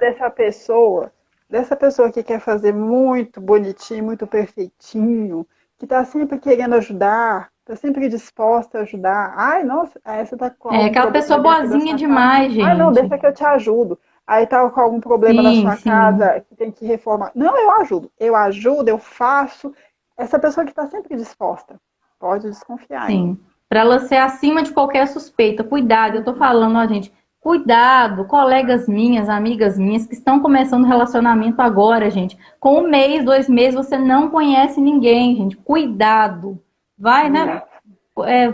dessa pessoa que quer fazer muito bonitinho, muito perfeitinho, que está sempre querendo ajudar, está sempre disposta a ajudar. Ai, nossa, aí você está com É algum aquela problema pessoa dentro da boazinha sua casa. demais, Ai, não, gente. deixa que eu te ajudo. Aí tá com algum problema na Sim, sua sim, casa, que tem que reformar. Não, eu ajudo, eu faço. Essa pessoa que está sempre disposta, pode desconfiar, hein? sim. Para ela ser acima de qualquer suspeita. Cuidado, eu tô falando, ó, gente. Cuidado, colegas minhas, amigas minhas que estão começando relacionamento agora, gente. Com 1 mês, 2 meses, você não conhece ninguém, gente. Cuidado. Vai, né?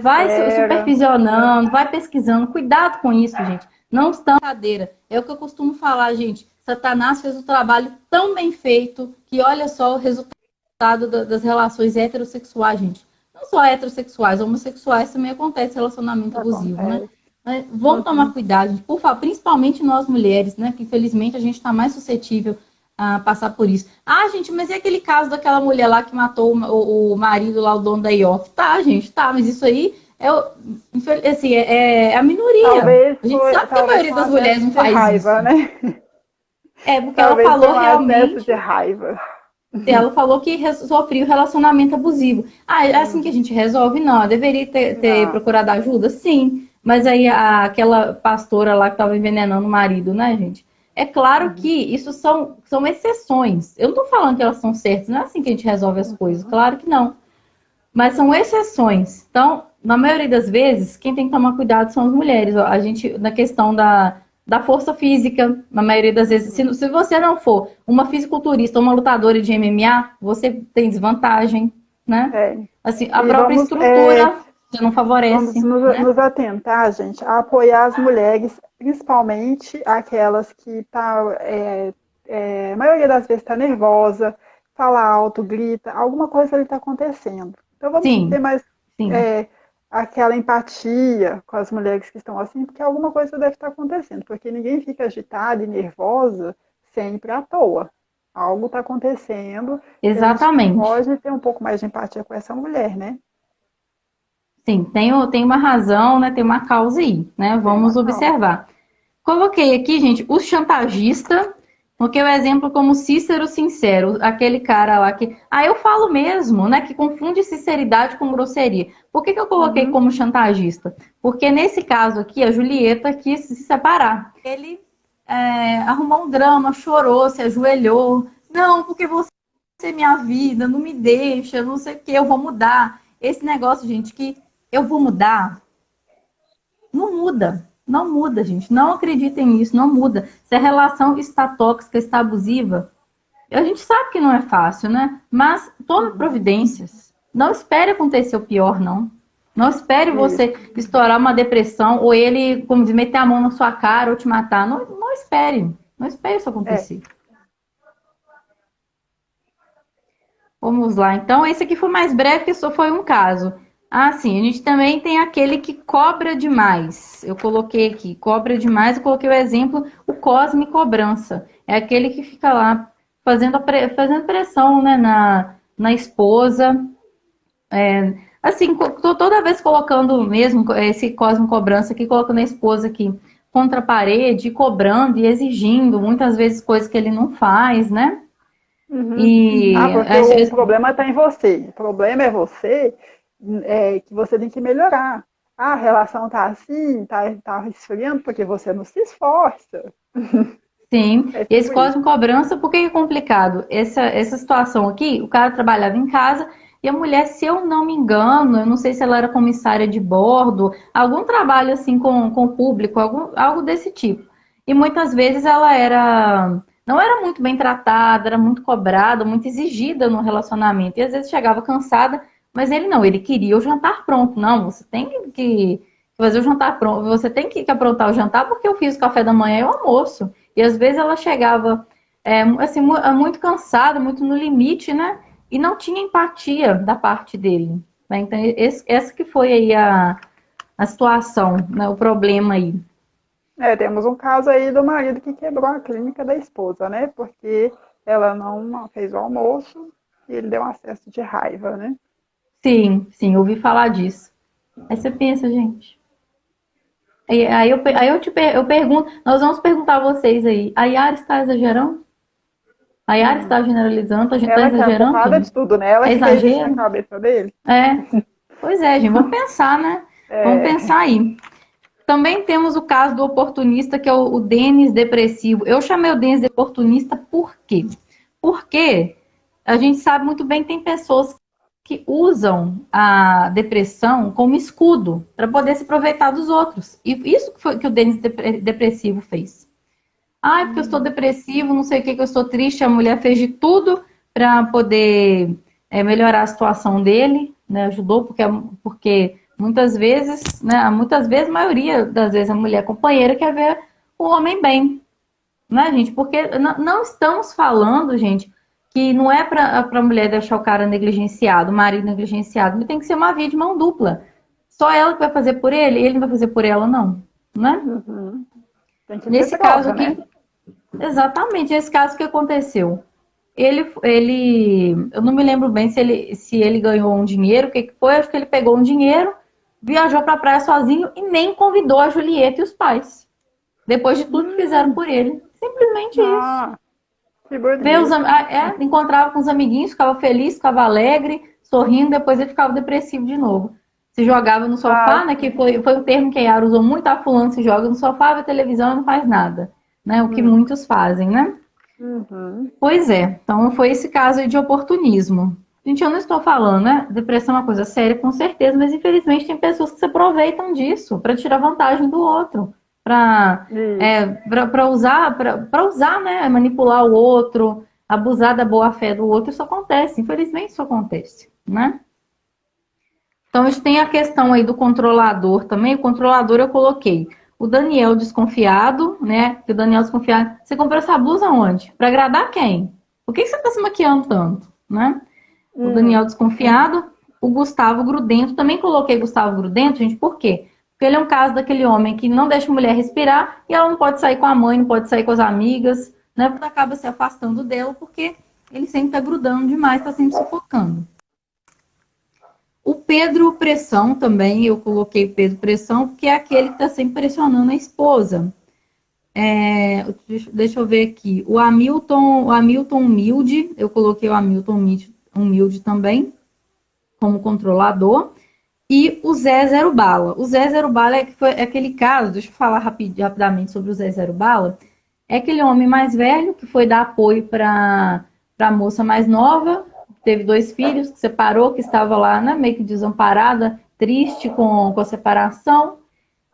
Vai Espera. supervisionando, vai pesquisando. Cuidado com isso, gente. Não estão brincadeira. É o que eu costumo falar, gente. Satanás fez um trabalho tão bem feito que olha só o resultado das relações heterossexuais, gente. Não só heterossexuais, homossexuais também acontece relacionamento abusivo, né? Acontece. Mas vamos tomar cuidado, gente. Por favor, principalmente nós mulheres, né? Que infelizmente a gente está mais suscetível a passar por isso. Ah, gente, mas e aquele caso daquela mulher lá que matou o marido lá, o dono da IOF? Tá, gente, tá, mas isso aí assim, é a minoria. Talvez A gente sabe que a talvez maioria com das mulheres acesso não de faz raiva, isso. né? É porque ela Talvez com falou acesso realmente, de raiva. ela falou que sofreu relacionamento abusivo. Ah, é assim que a gente resolve? Não, deveria ter Não. procurado ajuda? Sim. Mas aí aquela pastora lá que estava envenenando o marido, né, gente? É claro que isso são exceções. Eu não estou falando que elas são certas, não é assim que a gente resolve as coisas, claro que não. Mas são exceções. Então, na maioria das vezes, quem tem que tomar cuidado são as mulheres. A gente, na questão da força física, na maioria das vezes, se você não for uma fisiculturista ou uma lutadora de MMA, você tem desvantagem, né? É. Assim, a E própria estrutura já não vamos favorece, né? nos atentar, gente, a apoiar as mulheres, principalmente aquelas que a maioria das vezes está nervosa, fala alto, grita, alguma coisa ali está acontecendo. Então vamos ter Sim, mais sim. é, aquela empatia com as mulheres que estão assim, porque alguma coisa deve estar acontecendo, porque ninguém fica agitada e nervosa sempre à toa. Algo está acontecendo e a gente Exatamente. pode ter um pouco mais de empatia com essa mulher, né? Sim, tem uma razão, né? Tem uma causa aí, né? Tem uma Vamos causa. observar. Coloquei aqui, gente, o chantagista, porque o exemplo como Cícero Sincero, aquele cara lá que. Ah, eu falo mesmo, né? Que confunde sinceridade com grosseria. Por que eu coloquei Uhum. como chantagista? Porque nesse caso aqui, a Julieta quis se separar. Ele arrumou um drama, chorou, se ajoelhou. Não, porque você é minha vida, não me deixa, não sei o que, eu vou mudar. Esse negócio, gente, que eu vou mudar, não muda. Não muda, gente. Não acreditem nisso, não muda. Se a relação está tóxica, está abusiva, a gente sabe que não é fácil, né? Mas tome providências. Não espere acontecer o pior, não. Não espere você estourar uma depressão ou ele, como diz, meter a mão na sua cara ou te matar. Não, não espere. Não espere isso acontecer. Vamos lá. Então, esse aqui foi mais breve, que só foi um caso. Ah, sim. A gente também tem aquele que cobra demais. Eu coloquei aqui, cobra demais. Eu coloquei o exemplo, o Cosme Cobrança. É aquele que fica lá fazendo pressão, né, na esposa. Assim, tô toda vez colocando mesmo esse Cosme Cobrança aqui, colocando a esposa aqui contra a parede, cobrando e exigindo muitas vezes coisas que ele não faz, né? Porque o problema está em você. O problema é você, que você tem que melhorar. Ah, a relação está assim, tá esfriando porque você não se esforça. Sim, e esse Cosme Cobrança, por que é complicado? Essa situação aqui, o cara trabalhava em casa e a mulher, se eu não me engano, eu não sei se ela era comissária de bordo, algum trabalho assim com o público, algo desse tipo. E muitas vezes não era muito bem tratada, era muito cobrada, muito exigida no relacionamento. E às vezes chegava cansada, mas ele não, ele queria o jantar pronto. Não, você tem que fazer o jantar pronto, você tem que aprontar o jantar porque eu fiz o café da manhã e o almoço. E às vezes ela chegava assim, muito cansada, muito no limite, né? E não tinha empatia da parte dele. Né? Então, essa que foi aí a situação, né? O problema aí. Temos um caso aí do marido que quebrou a clínica da esposa, né? Porque ela não fez o almoço e ele deu um acesso de raiva, né? Sim, ouvi falar disso. Aí você pensa, gente. Eu pergunto, nós vamos perguntar a vocês aí. A Yara está exagerando? A Yara está generalizando? Está Ela que é a exagerando, culpada de gente? tudo, né? Ela É que fez isso na exagero? cabeça dele. Pois é, gente. Vamos pensar, né? Vamos pensar aí. Também temos o caso do oportunista, que é o Denis depressivo. Eu chamei o Denis de oportunista por quê? Porque a gente sabe muito bem que tem pessoas que usam a depressão como escudo para poder se aproveitar dos outros. E isso que foi que o Denis depressivo fez. Ah, porque eu estou depressivo, não sei o que eu estou triste. A mulher fez de tudo para poder melhorar a situação dele, né? Ajudou, porque muitas vezes, né? A maioria das vezes, a mulher companheira quer ver o homem bem, né, gente? Porque não estamos falando, gente, que não é para a mulher deixar o cara negligenciado, o marido negligenciado, mas tem que ser uma via de mão dupla. Só ela que vai fazer por ele não vai fazer por ela, não, né? Tem que ter Nesse caso troca, né? aqui, exatamente, nesse caso que aconteceu. Eu não me lembro bem se ele ganhou um dinheiro, o que foi, acho que ele pegou um dinheiro, viajou para a praia sozinho e nem convidou a Julieta e os pais. Depois de tudo que fizeram por ele. Simplesmente isso. Que bonito. Encontrava com os amiguinhos, ficava feliz, ficava alegre, sorrindo, depois ele ficava depressivo de novo. Se jogava no sofá, né? Que foi um termo que a Yara usou muito, a fulano se joga no sofá, vê televisão e não faz nada. Né? O que muitos fazem, né? Pois é, então foi esse caso aí de oportunismo. Gente, eu não estou falando, né? Depressão é uma coisa séria, com certeza, mas infelizmente tem pessoas que se aproveitam disso para tirar vantagem do outro, para usar, né? Manipular o outro, abusar da boa fé do outro. Isso acontece, infelizmente isso acontece, né? Então a gente tem a questão aí do controlador também. O controlador eu coloquei o Daniel desconfiado, né? Que o Daniel desconfiado. Você comprou essa blusa onde? Para agradar quem? Por que você tá se maquiando tanto, né? O Daniel desconfiado. O Gustavo grudento. Também coloquei Gustavo grudento, gente, por quê? Porque ele é um caso daquele homem que não deixa a mulher respirar e ela não pode sair com a mãe, não pode sair com as amigas, né? Porque acaba se afastando dela porque ele sempre tá grudando demais, tá sempre sufocando. O Pedro Pressão também, eu coloquei Pedro Pressão, porque é aquele que está sempre pressionando a esposa. Deixa eu ver aqui. O Hamilton Humilde, eu coloquei o Hamilton Humilde também, como controlador. E o Zé Zero Bala. O Zé Zero Bala é aquele caso, deixa eu falar rapidamente sobre o Zé Zero Bala. É aquele homem mais velho que foi dar apoio para a moça mais nova, teve 2 filhos, que separou, que estava lá, né, meio que desamparada, triste com a separação.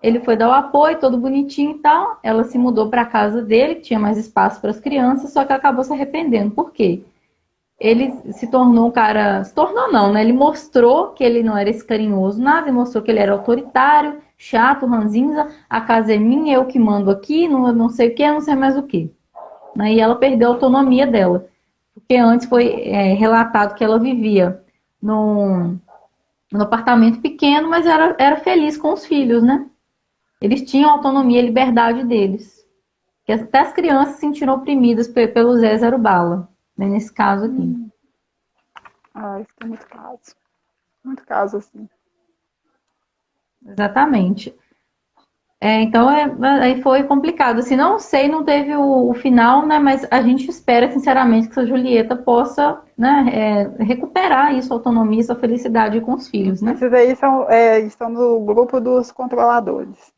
Ele foi dar o apoio, todo bonitinho e tal. Ela se mudou para a casa dele, que tinha mais espaço para as crianças, só que ela acabou se arrependendo. Por quê? Ele se tornou um cara. Se tornou não, né? Ele mostrou que ele não era esse carinhoso, nada, ele mostrou que ele era autoritário, chato, ranzinza, a casa é minha, eu que mando aqui, não, não sei o que, não sei mais o que. E ela perdeu a autonomia dela. Porque antes foi relatado que ela vivia num apartamento pequeno, mas era feliz com os filhos, né? Eles tinham autonomia e liberdade deles. Que até as crianças se sentiram oprimidas pelo Zé Zero Bala, né, nesse caso aqui. Isso tem muito caso. Muito caso, assim. Exatamente. Então, aí foi complicado. Assim, não sei, não teve o final, né? Mas a gente espera, sinceramente, que a Julieta possa, né, recuperar isso, a autonomia, sua felicidade com os filhos, né? Esses aí estão no grupo dos controladores.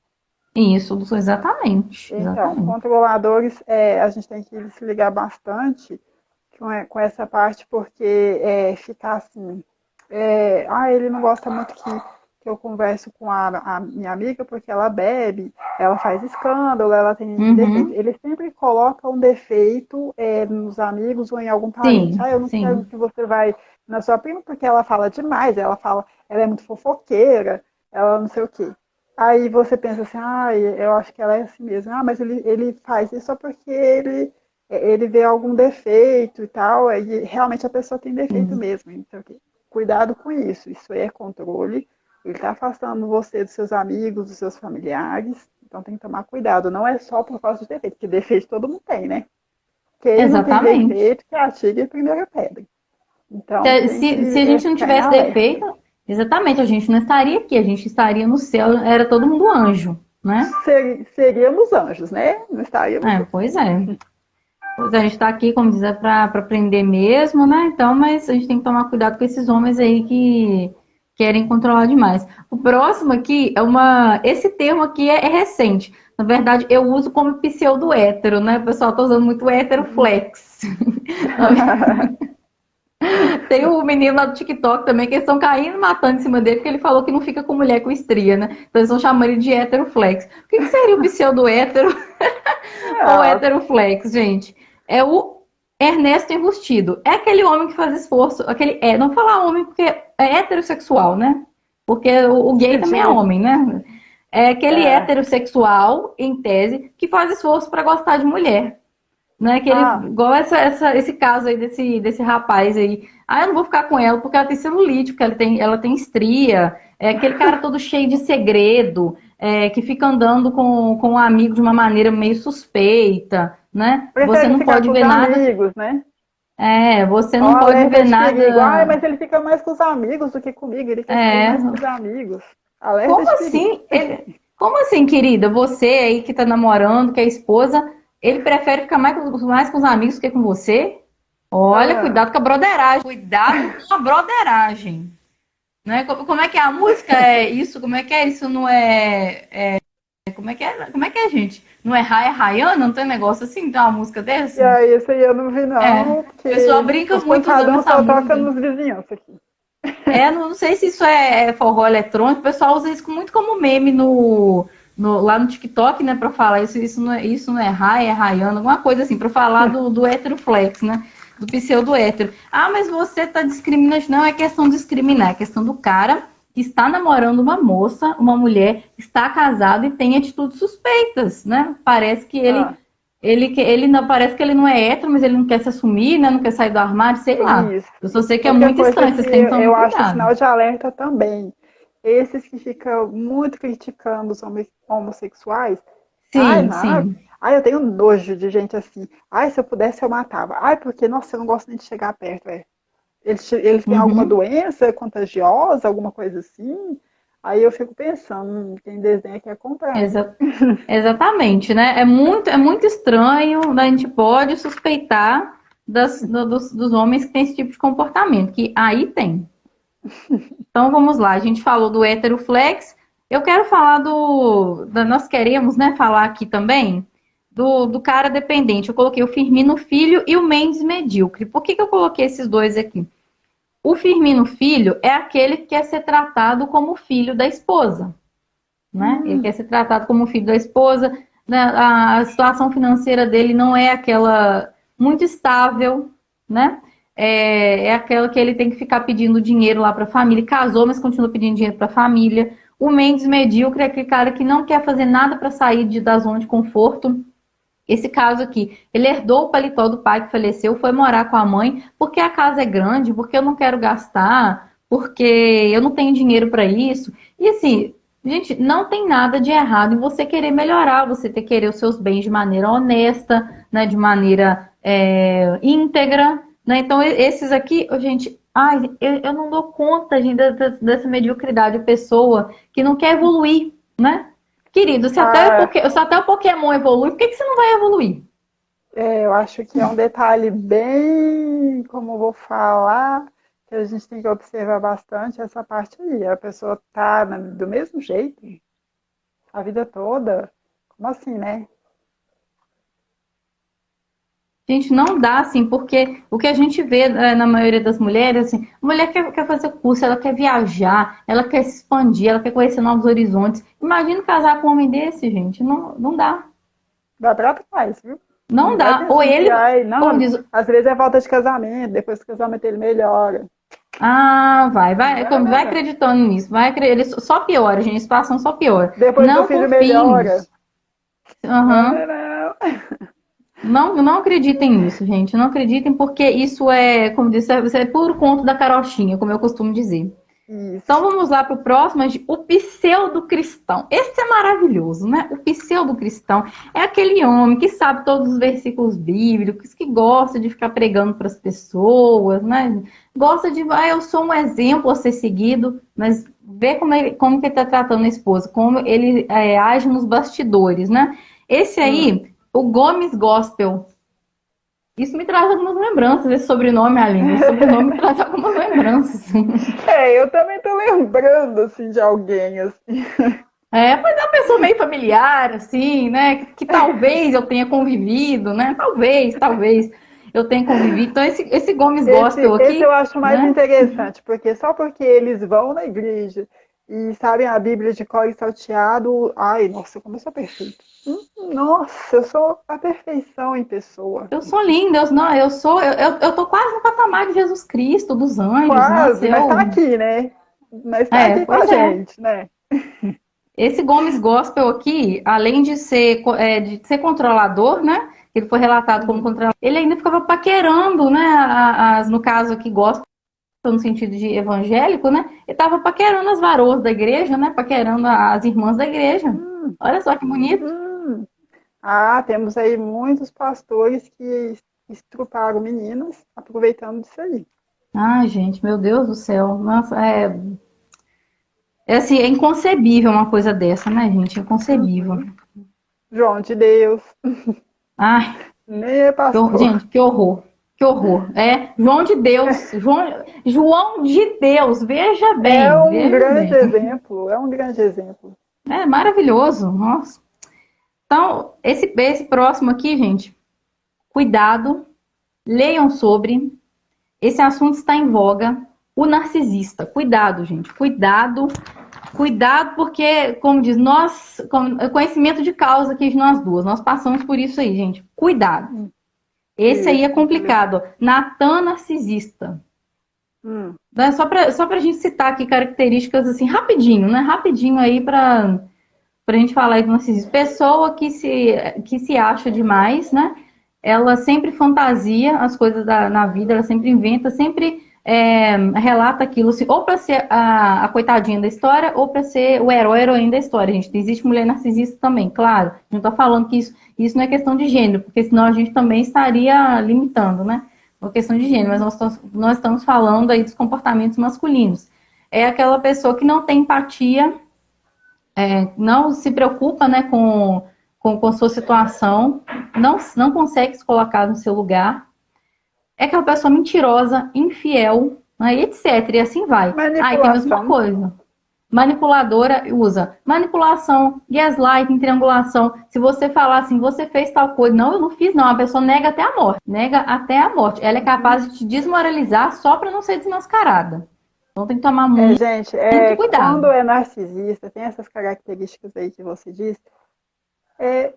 Isso, exatamente. Então, controladores, a gente tem que se ligar bastante com essa parte, porque ficar assim, ele não gosta muito que eu converso com a minha amiga porque ela bebe, ela faz escândalo, ela tem defeito. Ele sempre coloca um defeito nos amigos ou em algum parente. Sim, Eu não sim. quero que você vai na sua prima porque ela fala demais, ela é muito fofoqueira, ela não sei o quê. Aí você pensa assim, eu acho que ela é assim mesmo. Mas ele faz isso só porque ele vê algum defeito e tal, e realmente a pessoa tem defeito mesmo. Então, cuidado com isso. Isso é controle. Ele está afastando você dos seus amigos, dos seus familiares. Então tem que tomar cuidado. Não é só por causa de defeito, porque defeito todo mundo tem, né? Quem não tem defeito, que atire a primeira pedra. Então, se a gente não tivesse defeito, exatamente, a gente não estaria aqui, a gente estaria no céu, era todo mundo anjo, né? Seríamos anjos, né? Não estaríamos. Pois é. Pois é, a gente está aqui, como dizer, para aprender mesmo, né? Então, mas a gente tem que tomar cuidado com esses homens aí que querem controlar demais. O próximo aqui esse termo aqui é recente. Na verdade, eu uso como pseudo hétero, né? O pessoal está usando muito hétero flex. Tem o menino lá do TikTok também, que eles estão caindo matando em cima dele, porque ele falou que não fica com mulher com estria, né? Então eles estão chamando ele de hétero flex. O que seria o pseudo hétero ou hétero flex, gente? É o Ernesto Enrustido. É aquele homem que faz esforço, não vou falar homem porque é heterossexual, né? Porque o gay também é homem, né? É aquele heterossexual, em tese, que faz esforço para gostar de mulher. Né? Que ele, igual esse caso aí desse rapaz aí. Eu não vou ficar com ela porque ela tem celulite, porque ela tem estria. É aquele cara todo cheio de segredo, que fica andando com um amigo de uma maneira meio suspeita, né? Você não pode ver nada. Amigos, né? Você não pode ver nada. Mas ele fica mais com os amigos do que comigo, ele quer ficar mais com os amigos. Como assim? Como assim, querida? Você aí que tá namorando, que é esposa, ele prefere ficar mais com os amigos do que com você? Olha, cuidado com a broderagem. Cuidado com a broderagem. Né? Como é que é a música? Como é que é? Isso não como é que é, gente? Não é Rayana? Não tem negócio assim? Tem uma música dessa? Isso aí eu não vi, não. O pessoal brinca muito usando essa música. Toca nos vizinhos aqui. Não sei se isso é forró eletrônico. O pessoal usa isso muito como meme lá no TikTok, né, pra falar isso não é Rai, é Rayana, alguma coisa assim, pra falar do hétero flex, né, do pseudo hétero. Mas você tá discriminando. Não é questão de discriminar, é questão do cara que está namorando uma moça, uma mulher, está casado e tem atitudes suspeitas, né, parece que ele não, parece que ele não é hétero, mas ele não quer se assumir, né, não quer sair do armário, sei lá. Eu só sei que é muito estranho, vocês têm que tomar cuidado. Eu acho sinal de alerta também. Esses que ficam muito criticando os homossexuais. Sim. Eu tenho nojo de gente assim. Se eu pudesse eu matava. Porque, nossa, eu não gosto nem de chegar perto, Eles têm alguma doença contagiosa, alguma coisa assim. Aí eu fico pensando, quem desenha quer comprar. Exatamente, né? É muito estranho, né? A gente pode suspeitar dos homens que têm esse tipo de comportamento, que aí tem. Então vamos lá, a gente falou do hétero flex. Eu quero falar nós queremos, né, falar aqui também do cara dependente. Eu coloquei o Firmino Filho e o Mendes Medíocre. Por que eu coloquei esses dois aqui? O Firmino Filho é aquele que quer ser tratado como filho da esposa. né? Ele quer ser tratado como filho da esposa, né? A situação financeira dele não é aquela muito estável, né? É aquela que ele tem que ficar pedindo dinheiro lá para a família. Casou, mas continua pedindo dinheiro para a família. O Mendes medíocre é aquele cara que não quer fazer nada para sair da zona de conforto. Esse caso aqui, ele herdou o paletó do pai que faleceu, foi morar com a mãe, porque a casa é grande, porque eu não quero gastar, porque eu não tenho dinheiro para isso. E assim, gente, não tem nada de errado em você querer melhorar, você ter querer os seus bens de maneira honesta, né, de maneira íntegra, né? Então esses aqui, gente, ai, eu não dou conta, gente, dessa mediocridade, a pessoa que não quer evoluir, né? Querido, se até o Pokémon evolui, por que você não vai evoluir? Eu acho que é um detalhe bem, como eu vou falar, que a gente tem que observar bastante essa parte aí. A pessoa tá do mesmo jeito a vida toda. Como assim, né? Gente, não dá, assim, porque o que a gente vê na maioria das mulheres, assim, a mulher quer fazer curso, ela quer viajar, ela quer se expandir, ela quer conhecer novos horizontes. Imagina casar com um homem desse, gente, não, não dá. Dá pra trás, viu? Não Não vai dá. Ou pensando que, ele, ai, como não, diz, às vezes é falta de casamento, depois do casamento ele melhora. vai Não. acreditando nisso, ele só piora, gente, a situação só piora. Depois que o Não filho confie melhora. nisso. Aham. Não. Não, não acreditem nisso, gente. Não acreditem porque isso como disse, isso é puro conto da carochinha, como eu costumo dizer. Então Isso. vamos lá para o próximo, o pseudo-cristão. Esse é maravilhoso, né? O pseudo-cristão é aquele homem que sabe todos os versículos bíblicos, que gosta de ficar pregando para as pessoas, né? Gosta de, eu sou um exemplo a ser seguido, mas vê como que ele está tratando a esposa, como ele age nos bastidores, né? Esse Hum. aí, o Gomes Gospel. Isso me traz algumas lembranças, esse sobrenome, Aline. Esse sobrenome me traz algumas lembranças. Eu também tô lembrando, assim, de alguém, assim. Mas é uma pessoa meio familiar, assim, né? Que talvez eu tenha convivido, né? Talvez eu tenha convivido. Então, esse Gomes Gospel Esse eu aqui, acho mais né? interessante, porque só porque eles vão na igreja e sabem a Bíblia de cor e salteado, ai, nossa, como eu sou perfeito. Nossa, eu sou a perfeição em pessoa. Eu sou linda, eu tô quase no patamar de Jesus Cristo, dos anjos. Nossa, Quase, mas tá aqui, né? Mas tá aqui com a pois é. gente, né? Esse Gomes Gospel aqui, além de ser controlador, né? Ele foi relatado como controlador. Ele ainda ficava paquerando, né? No caso aqui, gospel no sentido de evangélico, né? Ele estava paquerando as varoas da igreja, né? Paquerando as irmãs da igreja. Hum, Olha só que bonito. hum. Ah, temos aí muitos pastores que estruparam meninas aproveitando disso aí. Ai, gente, meu Deus do céu. Nossa, assim, é inconcebível uma coisa dessa, né, gente? Inconcebível. João de Deus, Ai, nem é pastor. gente, que horror. Que horror. João de Deus. João de Deus. Veja É bem, um veja grande bem. exemplo, é um grande exemplo. É maravilhoso. Nossa. Então, esse próximo aqui, gente, cuidado, leiam sobre. Esse assunto está em voga. O narcisista. Cuidado, gente. Cuidado. Cuidado, porque, como diz, conhecimento de causa aqui de nós duas. Nós passamos por isso aí, gente. Cuidado. Esse aí é Isso, complicado. Natan narcisista. hum, Só pra gente citar aqui características assim, rapidinho, né? Rapidinho aí pra gente falar aí do narcisismo. Pessoa que se acha demais, né? Ela sempre fantasia as coisas na vida, ela sempre inventa, sempre relata aquilo, assim, ou pra ser a coitadinha da história, ou pra ser o herói, heroína da história, gente. Existe mulher narcisista também, claro. Não tô falando que isso não é questão de gênero, porque senão a gente também estaria limitando, né? Uma questão de gênero, mas nós estamos falando aí dos comportamentos masculinos. É aquela pessoa que não tem empatia, não se preocupa, né, com sua situação, não consegue se colocar no seu lugar. É aquela pessoa mentirosa, infiel, né, etc. E assim vai. E tem mais uma manipulação. coisa. Manipuladora usa manipulação, gaslighting, triangulação. Se você falar assim, você fez tal coisa. Não, eu não fiz, não. A pessoa nega até a morte. Nega até a morte. Ela é capaz de te desmoralizar só para não ser desmascarada. Então tem que tomar muito Gente, cuidado. quando é narcisista, tem essas características aí que você disse, é,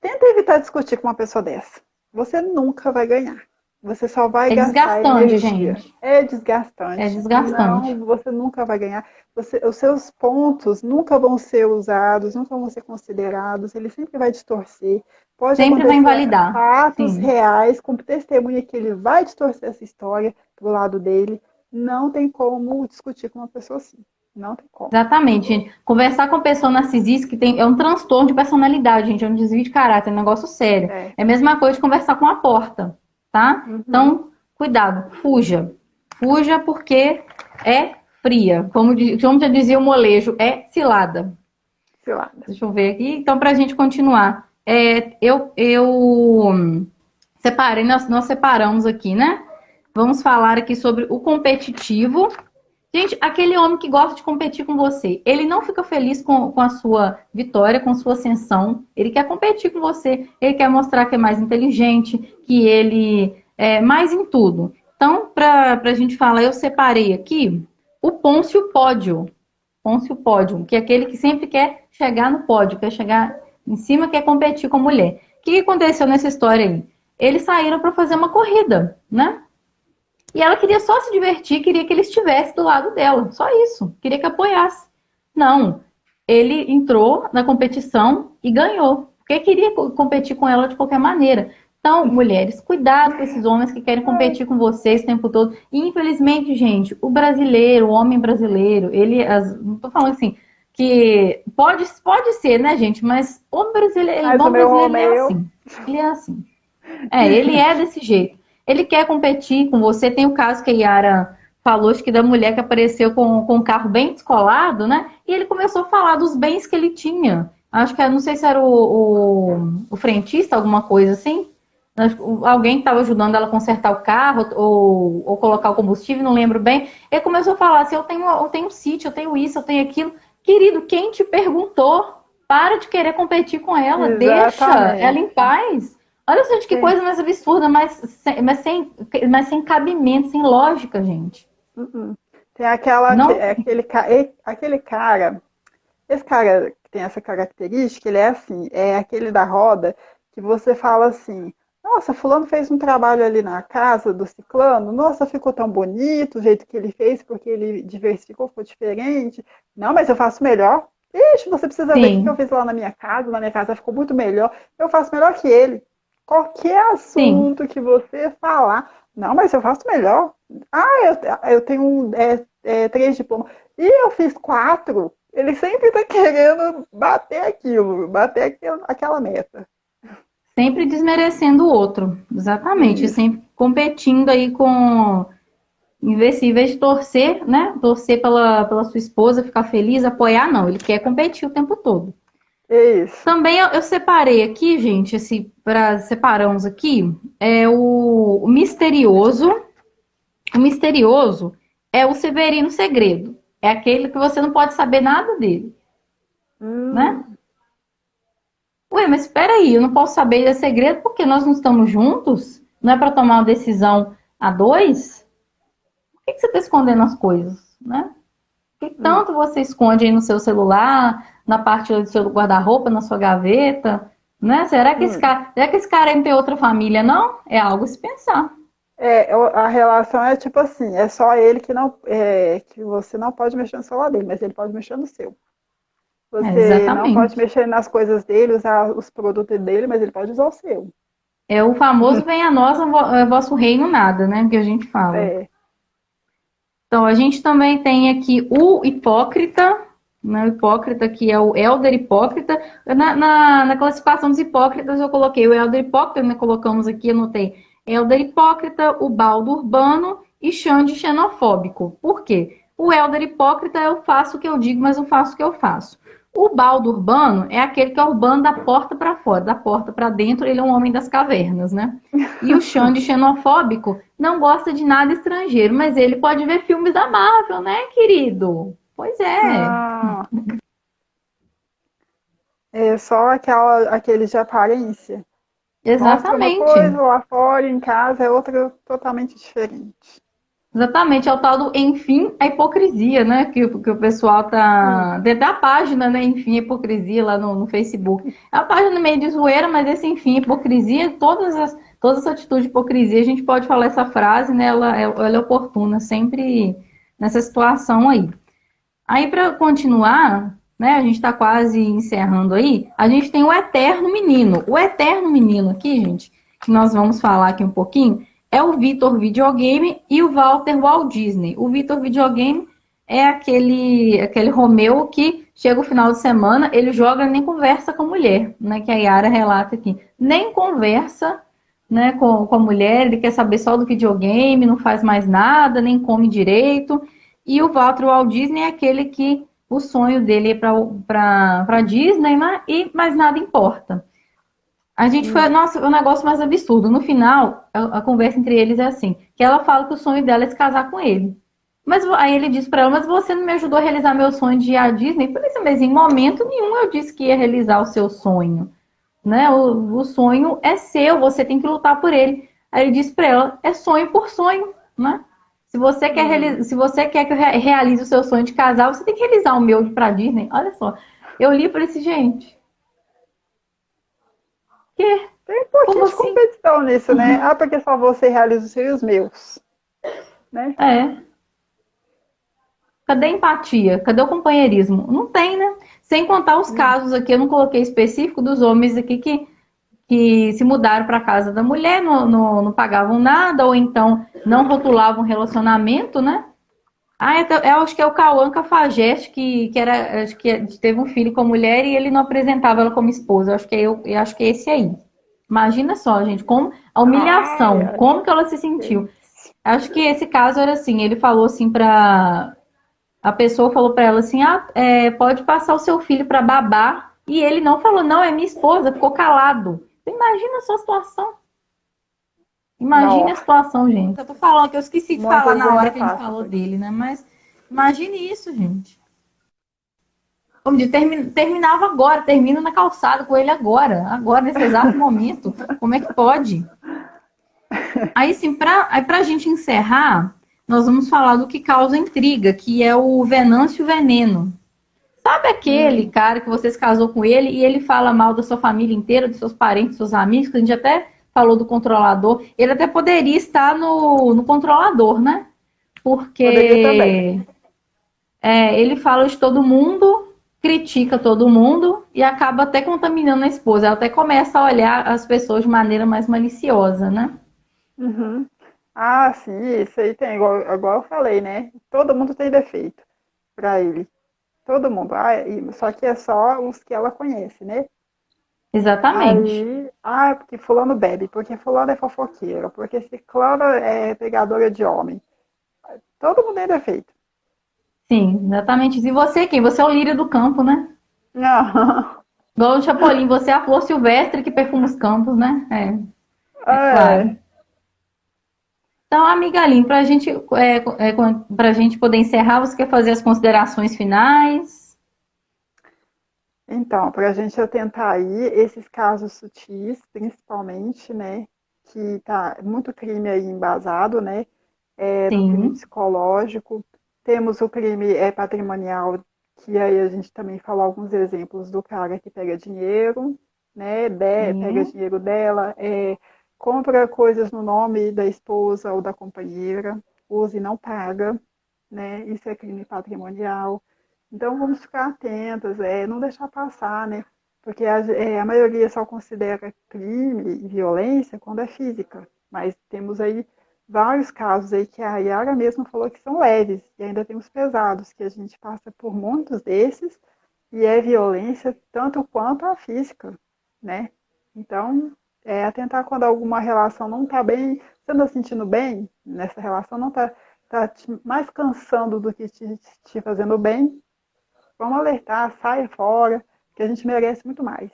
tenta evitar discutir com uma pessoa dessa. Você nunca vai ganhar. Você só vai É gastar desgastante, energia. gente. É É desgastante. desgastante. Não, você nunca vai ganhar. Os seus pontos nunca vão ser usados, nunca vão ser considerados. Ele sempre vai distorcer. Pode Sempre vai acontecer invalidar. fatos Sim. reais, com testemunha que ele vai distorcer essa história pro lado dele. Não tem como discutir com uma pessoa assim. Não tem como. Exatamente, gente. Conversar com pessoa narcisista que tem é um transtorno de personalidade, gente, é um desvio de caráter, é um negócio sério. É. É a mesma coisa de conversar com a porta, tá? Uhum. Então, cuidado, fuja. Fuja porque é fria. Como já dizia o molejo, é cilada. Cilada. Deixa eu ver aqui. Então, pra gente continuar. Eu separei, nós separamos aqui, né? Vamos falar aqui sobre o competitivo. Gente, aquele homem que gosta de competir com você, ele não fica feliz com a sua vitória, com sua ascensão. Ele quer competir com você, ele quer mostrar que é mais inteligente, que ele é mais em tudo. Então, para a gente falar, eu separei aqui o Pôncio Pódio. Pôncio Pódio, que é aquele que sempre quer chegar no pódio, quer chegar em cima, quer competir com a mulher. O que aconteceu nessa história aí? Eles saíram para fazer uma corrida, né? E ela queria só se divertir, queria que ele estivesse do lado dela. Só isso. Queria que apoiasse. Não. Ele entrou na competição e ganhou. Porque queria competir com ela de qualquer maneira. Então, mulheres, cuidado com esses homens que querem competir com vocês o tempo todo. E, infelizmente, gente, o brasileiro, o homem brasileiro, não tô falando assim, que pode ser, né, gente? Mas o Mas o bom meu brasileiro, ele homem, é eu. assim. Ele é assim. Ele é desse jeito. Ele quer competir com você. Tem o caso que a Yara falou, acho que da mulher que apareceu com um carro bem descolado, né? E ele começou a falar dos bens que ele tinha. Acho que, não sei se era o frentista, alguma coisa assim. Alguém que estava ajudando ela a consertar o carro ou colocar o combustível, não lembro bem. Ele começou a falar assim: eu tenho um sítio, eu tenho isso, eu tenho aquilo. Querido, quem te perguntou? Para de querer competir com ela, deixa ela em Exatamente. paz. Olha, gente, que Tem, coisa mais absurda, mas sem cabimento, sem lógica, gente. uh-uh. Tem aquela, Não aquele cara, esse cara que tem essa característica, ele é assim, é aquele da roda que você fala assim, nossa, fulano fez um trabalho ali na casa do ciclano, nossa, ficou tão bonito o jeito que ele fez, porque ele diversificou, ficou diferente. Não, mas eu faço melhor. Ixi, você precisa ver o que eu sim, fiz lá na minha casa ficou muito melhor. Eu faço melhor que ele. Qualquer sim. assunto que você falar, não, mas eu faço melhor. Eu tenho três diplomas. E eu fiz quatro. Ele sempre está querendo bater aquilo, aquela meta. Sempre desmerecendo o outro. Exatamente. Isso. Sempre competindo aí com. Em vez de torcer, né? Torcer pela sua esposa, ficar feliz, apoiar, não. Ele quer competir o tempo todo. É isso. Também eu separei aqui, gente, separamos aqui, é o misterioso. O misterioso é o Severino Segredo. É aquele que você não pode saber nada dele, né? Hum, Ué, mas espera aí, eu não posso saber de segredo porque nós não estamos juntos? Não é para tomar uma decisão a dois? Por que você está escondendo as coisas, né? O que hum, tanto você esconde aí no seu celular, na parte do seu guarda-roupa, na sua gaveta, né? hum. Será que esse cara aí não tem outra família, não? É algo a se pensar. A relação é tipo assim, é só ele que não que você não pode mexer no celular dele, mas ele pode mexer no seu. É, Você não pode exatamente. mexer nas coisas dele, usar os produtos dele, mas ele pode usar o seu. É o famoso venha a nós, vosso reino nada, né? Que a gente fala. É. Então, a gente também tem aqui o hipócrita, né? O hipócrita que é o elder hipócrita. Na classificação dos hipócritas, eu coloquei o elder hipócrita, né? Colocamos aqui, anotei elder hipócrita, o baldo urbano e Xande xenofóbico. Por quê? O elder hipócrita, eu faço o que eu digo, mas eu faço o que eu faço. O baldo urbano é aquele que é urbano da porta para fora, da porta para dentro, ele é um homem das cavernas, né? E o Xande xenofóbico não gosta de nada estrangeiro, mas ele pode ver filmes da Marvel, né, querido? Pois é, Ah, é só aquele de aparência. Mostra uma exatamente. coisa lá fora, em casa é outra totalmente diferente. Exatamente, é o tal do enfim, a hipocrisia, né? Que o pessoal tá. Sim. Dentro da página, né? Enfim, a hipocrisia lá no Facebook. É uma página meio de zoeira, mas esse enfim, hipocrisia, todas as atitudes de hipocrisia, a gente pode falar essa frase, né? Ela é oportuna, sempre nessa situação aí. Aí, para continuar, né? A gente está quase encerrando aí. A gente tem o eterno menino. O eterno menino aqui, gente, que nós vamos falar aqui um pouquinho, é o Vitor Videogame e o Walter Walt Disney. O Vitor Videogame é aquele Romeu que chega o final de semana, ele joga nem conversa com a mulher, né? Que a Yara relata aqui. Nem conversa, né, com a mulher, ele quer saber só do videogame, não faz mais nada, nem come direito. E o Walter Walt Disney é aquele que o sonho dele é para Disney, né? Mas nada importa. A gente foi, Hum. nossa, o negócio mais absurdo. No final, a conversa entre eles é assim, que ela fala que o sonho dela é se casar com ele. Mas aí ele diz para ela, mas você não me ajudou a realizar meu sonho de ir à Disney? Eu falei assim, mas em momento nenhum eu disse que ia realizar o seu sonho, né? O sonho é seu, você tem que lutar por ele. Aí ele disse para ela, é sonho por sonho, né? Se você quer que eu realize o seu sonho de casar, você tem que realizar o meu de ir pra Disney. Olha só, eu li para esse gente. Que? Tem um Como pouquinho de assim? competição nisso, né? Ah, porque só você realiza os seus meus, né? É. Cadê a empatia? Cadê o companheirismo? Não tem, né? Sem contar os Hum. casos aqui, eu não coloquei específico dos homens aqui que se mudaram para casa da mulher, não pagavam nada, ou então não rotulavam relacionamento, né? Ah, eu acho que é o Cauã Cafajeste, que era, acho que teve um filho com a mulher e ele não apresentava ela como esposa. Eu acho que é esse aí. Imagina só, gente, como a Ai, humilhação, ai. como que ela se sentiu. Acho que esse caso era assim, ele falou assim para a pessoa falou para ela assim, pode passar o seu filho para babá, e ele não falou, não, é minha esposa, ficou calado. Imagina a sua situação. Imagine a Nossa, situação, gente. Eu tô falando que eu esqueci de falar muitas na hora ainda que a gente passam falou por isso. dele, né? Mas imagine isso, gente. Como diz, terminava agora, termina na calçada com ele agora, nesse exato momento. Como é que pode? Aí, sim, pra gente encerrar, nós vamos falar do que causa intriga, que é o Venâncio Veneno. Sabe aquele Hum. cara que você se casou com ele e ele fala mal da sua família inteira, dos seus parentes, dos seus amigos, que a gente até falou do controlador. Ele até poderia estar no controlador, né? Poderia também. Porque ele fala de todo mundo, critica todo mundo e acaba até contaminando a esposa. Ela até começa a olhar as pessoas de maneira mais maliciosa, né? Uhum. Ah, sim, isso aí tem, igual eu falei, né? Todo mundo tem defeito pra ele. Todo mundo. Ah, só que é só os que ela conhece, né? Exatamente. Aí, porque fulano bebe, porque fulano é fofoqueiro, porque ciclano é pegadora de homem. Todo mundo tem defeito. Sim, exatamente. E você quem? Você é o lírio do campo, né? Não. Igual o Chapolin, você é a flor silvestre que perfuma os campos, né? É claro. É. Então, amiga Aline, pra gente poder encerrar, você quer fazer as considerações finais? Então, para a gente atentar aí, esses casos sutis, principalmente, né, que tá muito crime aí embasado, né, no crime Sim. psicológico. Temos o crime patrimonial, que aí a gente também falou alguns exemplos do cara que pega dinheiro, né, pega Sim. dinheiro dela, compra coisas no nome da esposa ou da companheira, usa e não paga, né, isso é crime patrimonial. Então vamos ficar atentas, não deixar passar, né? Porque a maioria só considera crime e violência quando é física. Mas temos aí vários casos aí que a Yara mesmo falou que são leves, e ainda tem os pesados, que a gente passa por muitos desses, e é violência tanto quanto a física, né? Então, atentar quando alguma relação não está bem, você não está sentindo bem nessa relação, não está te mais cansando do que te fazendo bem, vamos alertar, saia fora, que a gente merece muito mais,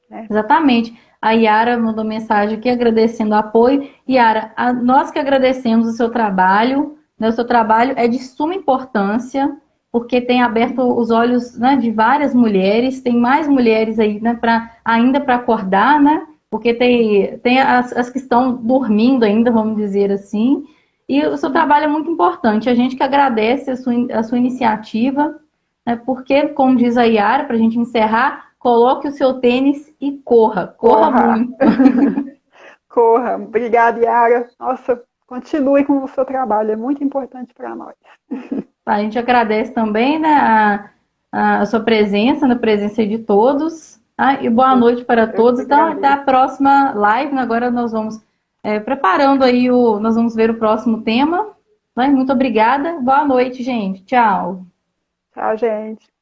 né? Exatamente. A Yara mandou mensagem aqui agradecendo o apoio. Yara, nós que agradecemos o seu trabalho, né? O seu trabalho é de suma importância, porque tem aberto os olhos, né, de várias mulheres, tem mais mulheres aí, né, ainda para acordar, né? Porque tem as que estão dormindo ainda, vamos dizer assim. E o seu trabalho é muito importante. A gente que agradece a sua iniciativa, né, porque, como diz a Yara, para a gente encerrar, coloque o seu tênis e corra. Corra Corra! muito. Corra! Obrigada, Yara. Nossa, continue com o seu trabalho, é muito importante para nós. A gente agradece também, né, a sua presença, na presença de todos. E boa noite para Eu todos. que Então, até a agradeço. próxima live. Agora nós vamos preparando aí nós vamos ver o próximo tema. Né? Muito obrigada. Boa noite, gente. Tchau. Tchau, gente.